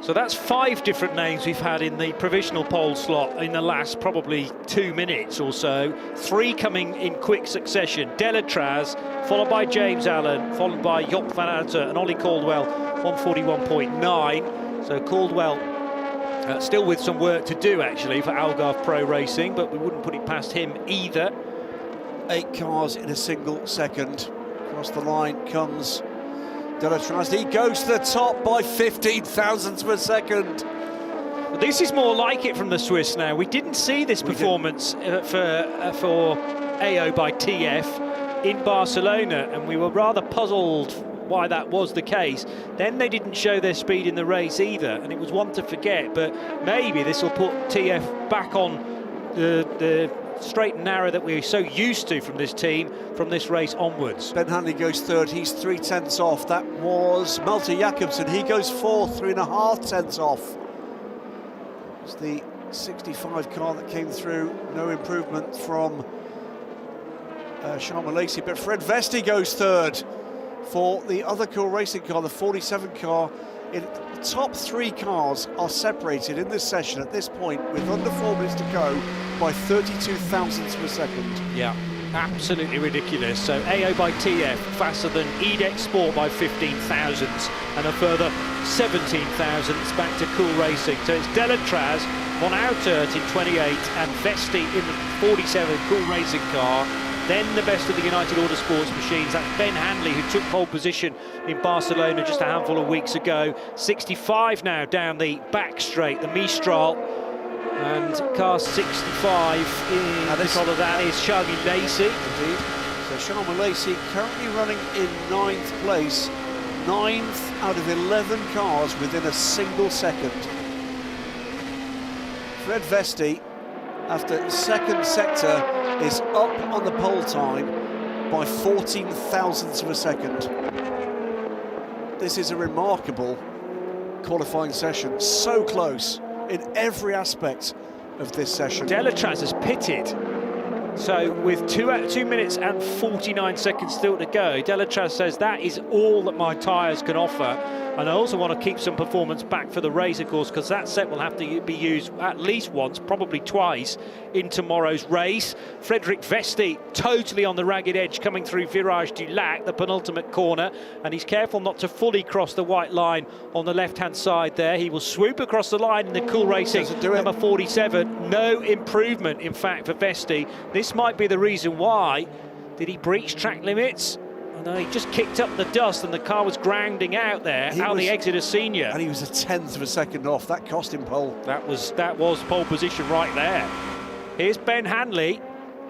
So that's 5 different names we've had in the provisional pole slot in the last probably 2 minutes or so. 3 coming in quick succession. Delatraz, followed by James Allen, followed by Job van Uiter and Ollie Caldwell, 1:41.9. So Caldwell still with some work to do actually for Algarve Pro Racing, but we wouldn't put it past him either. 8 cars in a single second. Across the line comes Delatraz. He goes to the top by 15 thousandths of a second. This is more like it from the Swiss now. We didn't see this performance for AO by TF in Barcelona, and we were rather puzzled why that was the case. Then they didn't show their speed in the race either, and it was one to forget, but maybe this will put TF back on the straight and narrow that we're so used to from this team from this race onwards. Ben Hanley goes 3rd, he's 0.3 off. That was Malte Jakobsen, he goes 4th, 3.5 off. It's the 65 car that came through, no improvement from Charles Milesi, but Fred Vesti goes 3rd for the other Cool Racing car, the 47 car. The top 3 cars are separated in this session at this point with under 4 minutes to go by 32 thousandths of a second. Yeah, absolutely ridiculous. So AO by TF faster than EDEX Sport by 15 thousandths and a further 17 thousandths back to Cool Racing. So it's Delatraz, Van Uiter in 28 and Vesti in the 47 Cool Racing car. Then the best of the United Autosports machines. That's Ben Hanley, who took pole position in Barcelona just a handful of weeks ago. 65 now down the back straight, the Mistral. And car 65 in front of that is Charles Milesi. Indeed. So Charles Milesi currently running in 9th place. 9th out of 11 cars within a single second. Fred Vesti, after 2nd sector, is up on the pole time by 14 thousandths of a second. This is a remarkable qualifying session, so close in every aspect of this session. Delatraz has pitted, so with 2 minutes and 49 seconds still to go, Delatraz says that is all that my tyres can offer. And I also want to keep some performance back for the race, of course, because that set will have to be used at least once, probably twice, in tomorrow's race. Frederic Vesti totally on the ragged edge coming through Virage du Lac, the penultimate corner, and he's careful not to fully cross the white line on the left-hand side there. He will swoop across the line in the Cool Racing number 47. No improvement, in fact, for Vesti. This might be the reason why. Did he breach track limits? No, he just kicked up the dust and the car was grounding out there, out the exit as senior. And he was a 10th of a second off. That cost him pole. That was pole position right there. Here's Ben Hanley.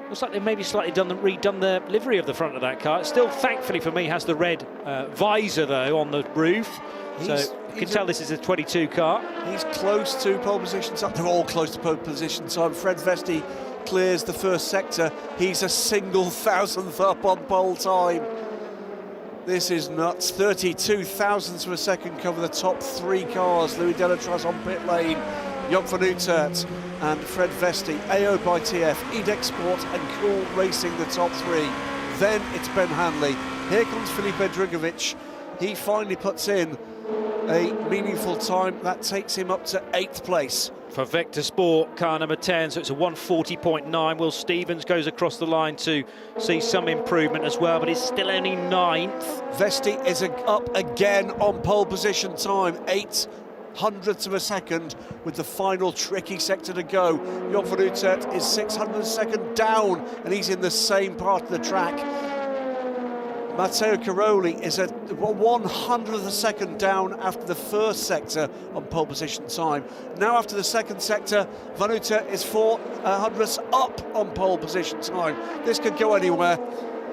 Looks like they've maybe slightly redone the livery of the front of that car. It still, thankfully for me, has the red visor, though, on the roof. So you can tell this is a 22 car. He's close to pole position time. They're all close to pole position time. Fred Vesti clears the 1st sector. He's a single thousandth up on pole time. This is nuts. 32 thousandths of a second cover the top 3 cars. Louis Delatraz on pit lane, Job van Uiter and Fred Vesti. AO by TF, EDEX Sport and Cool Racing the top 3. Then it's Ben Hanley. Here comes Filipe Drugovic. He finally puts in a meaningful time. That takes him up to 8th place. For Vector Sport, car number 10, so it's a 1:40.9. Will Stevens goes across the line to see some improvement as well, but he's still only 9th. Vesti is up again on pole position time, 8 hundredths of a second with the final tricky sector to go. Joop van Uitert is 600 a second down, and he's in the same part of the track. Matteo Caroli is at 100th of a second down after the first sector on pole position time. Now after the second sector, Van Uitert is 4 hundredths up on pole position time. This could go anywhere.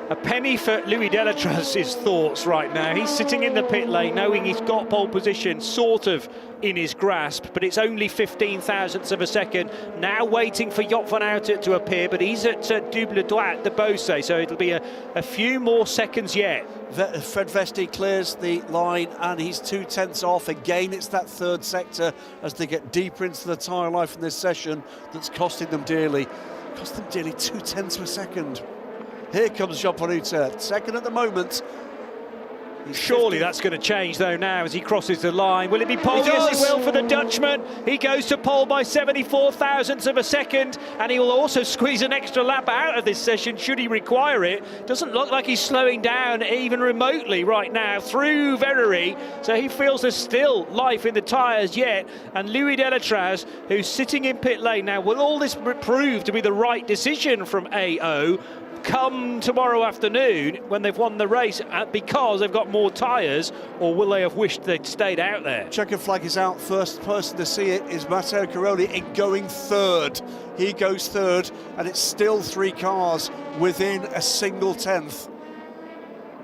A penny for Louis Delatraz's thoughts right now. He's sitting in the pit lane knowing he's got pole position sort of in his grasp, but it's only 15 thousandths of a second. Now waiting for Joop van Uitert to appear, but he's at double droit de Beausset, so it'll be a few more seconds yet. Fred Vesti clears the line and he's 2/10 off. Again, it's that third sector as they get deeper into the tyre life in this session that's costing them dearly. Cost them dearly 2/10 of a second. Here comes Joop van Uitert, second at the moment. Surely that's going to change though now as he crosses the line. Will it be pole? Yes, it will for the Dutchman. He goes to pole by 74 thousandths of a second, and he will also squeeze an extra lap out of this session should he require it. Doesn't look like he's slowing down even remotely right now through Verrerie, so he feels there's still life in the tyres yet. And Louis Delatraz, who's sitting in pit lane now, will all this prove to be the right decision from AO come tomorrow afternoon when they've won the race because they've got more tyres, or will they have wished they'd stayed out there? Checkered flag is out. First person to see it is Matteo Caroli in going third. He goes third, and it's still 3 cars within a single tenth.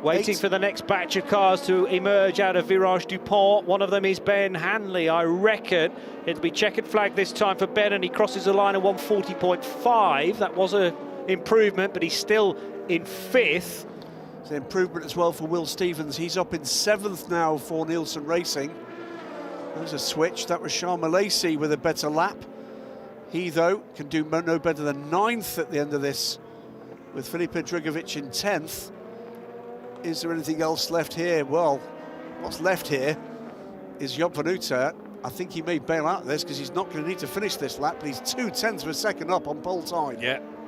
Waiting for the next batch of cars to emerge out of Virage Dupont. One of them is Ben Hanley, I reckon. It'll be checkered flag this time for Ben, and he crosses the line at 140.5. That was a improvement, but he's still in 5th. It's an improvement as well for Will Stevens. He's up in 7th now for Nielsen Racing. There's a switch. That was Sharma Lacey with a better lap. He, though, can do no better than 9th at the end of this, with Filipe Drugovich in 10th. Is there anything else left here? Well, what's left here is Joop van Uitert. I think he may bail out of this because he's not going to need to finish this lap, but he's 2/10 of a second up on pole time.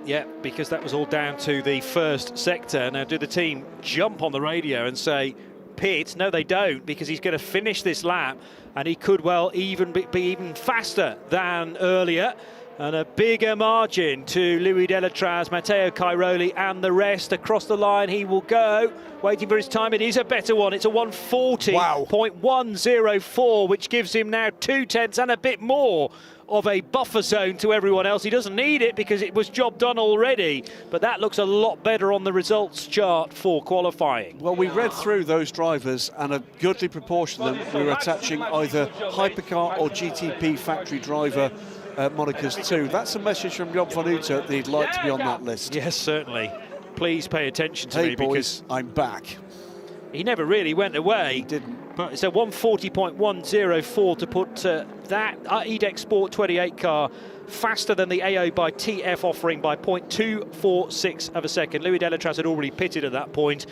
Yeah, because that was all down to the first sector. Now, do the team jump on the radio and say, pit? No, they don't, because he's going to finish this lap, and he could well even be even faster than earlier. And a bigger margin to Louis Delatraz, Matteo Caroli, and the rest. Across the line he will go, waiting for his time. It is a better one. It's a 140.104, which gives him now 2/10 and a bit more of a buffer zone to everyone else. He doesn't need it because it was job done already, but that looks a lot better on the results chart for qualifying. Well, we read through those drivers, and a goodly proportion of them we were attaching either hypercar or GTP factory driver monikers too. That's a message from Joop van Uitert that he'd like to be on that list. Yes, certainly. Please pay attention to me, boys, because I'm back. He never really went away. He didn't. But it's a 140.104 to put that EDEX Sport 28 car faster than the AO by TF offering by 0.246 of a second. Louis Delatraz had already pitted at that point.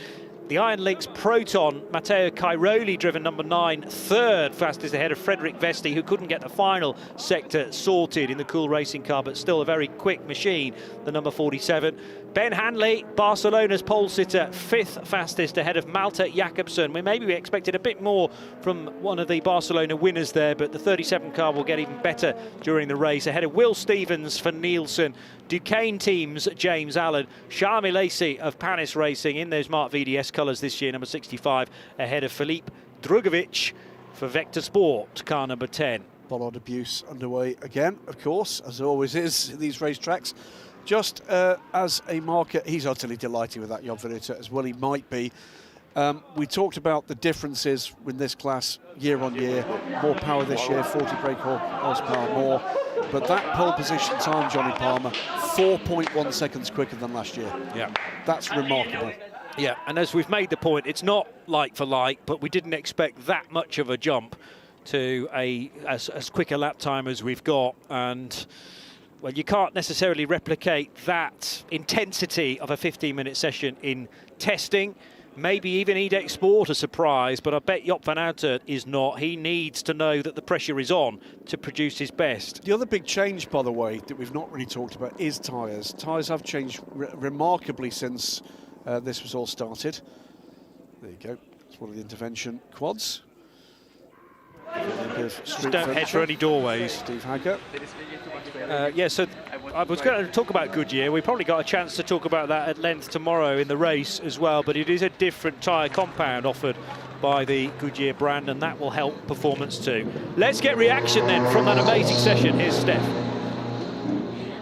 The Iron Lynx Proton, Matteo Caroli, driven number 9, third fastest ahead of Frederick Vesti, who couldn't get the final sector sorted in the Cool Racing car, but still a very quick machine, the number 47. Ben Hanley, Barcelona's pole sitter, 5th fastest ahead of Malte Jakobsen. Maybe we expected a bit more from one of the Barcelona winners there, but the 37 car will get even better during the race. Ahead of Will Stevens for Nielsen. Duquesne teams, James Allen. Sharma Lacey of Panis Racing in those Mark VDS colours this year, number 65, ahead of Filipe Drugovich for Vector Sport, car number 10. Bollard abuse underway again, of course, as there always is in these racetracks. Just as a marker, he's utterly delighted with that Joop van Uitert, as well he might be. We talked about the differences with this class year on year. More power this year, 40 brake horsepower more. But that pole position time, Johnny Palmer, 4.1 seconds quicker than last year. Yeah. That's remarkable. Yeah, and as we've made the point, it's not like for like, but we didn't expect that much of a jump to as quick a lap time as we've got. And well, you can't necessarily replicate that intensity of a 15-minute session in testing. Maybe even EDEX Sport a surprise, but I bet Joop van Uitert is not. He needs to know that the pressure is on to produce his best. The other big change, by the way, that we've not really talked about is tyres. Tyres have changed remarkably since this was all started. There you go. It's one of the intervention quads. Just don't head for any doorways. Steve Haggart. Yeah, so I was going to talk about Goodyear. We probably got a chance to talk about that at length tomorrow in the race as well, but it is a different tyre compound offered by the Goodyear brand, and that will help performance too. Let's get reaction then from that amazing session. Here's Steph.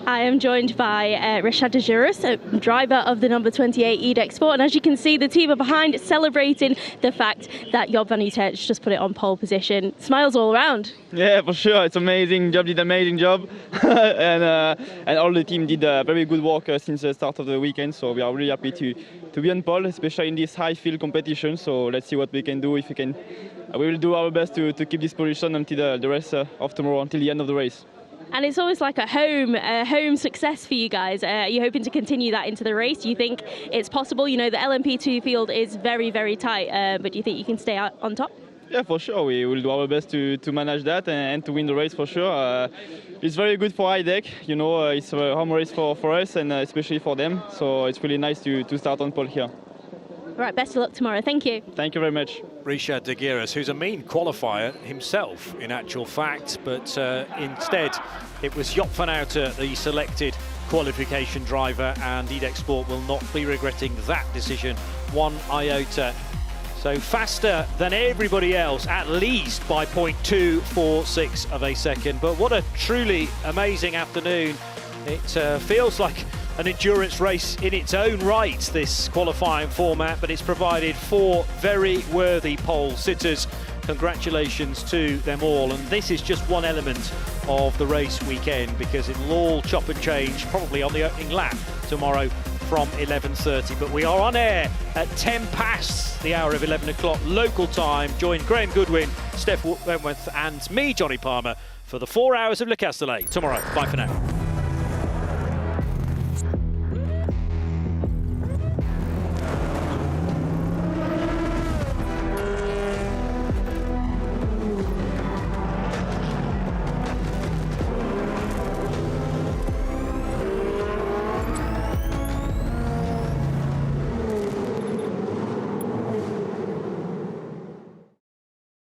I am joined by Richard de Juris, driver of the number 28 EDEC Sport, and as you can see, the team are behind celebrating the fact that Job van Utrecht just put it on pole position. Smiles all around. Yeah, for sure, it's amazing. Job did an amazing job, and all the team did very good work since the start of the weekend. So we are really happy to be on pole, especially in this high field competition. So let's see what we can do. If we can, we will do our best to keep this position until the rest of tomorrow, until the end of the race. And it's always like a home success for you guys. Are you hoping to continue that into the race? Do you think it's possible? You know, the LMP2 field is very, very tight, but do you think you can stay out on top? Yeah, for sure. We will do our best to manage that and to win the race for sure. It's very good for EDEC. You know, it's a home race for us and especially for them. So it's really nice to start on pole here. Right, best of luck tomorrow. Thank you. Thank you very much. Richard de Juris, who's a mean qualifier himself in actual fact, but instead it was Job van Utrecht, the selected qualification driver, and EDEC Sport will not be regretting that decision one iota. So faster than everybody else, at least by 0.246 of a second. But what a truly amazing afternoon. It feels like an endurance race in its own right, this qualifying format, but it's provided 4 very worthy pole sitters. Congratulations to them all, and this is just one element of the race weekend, because it'll all chop and change probably on the opening lap tomorrow from 11:30. But we are on air at 10 past the hour of 11 o'clock local time. Join Graham Goodwin, Steph Wentworth and me, Johnny Palmer, for the 4 hours of Le Castellet tomorrow. Bye for now.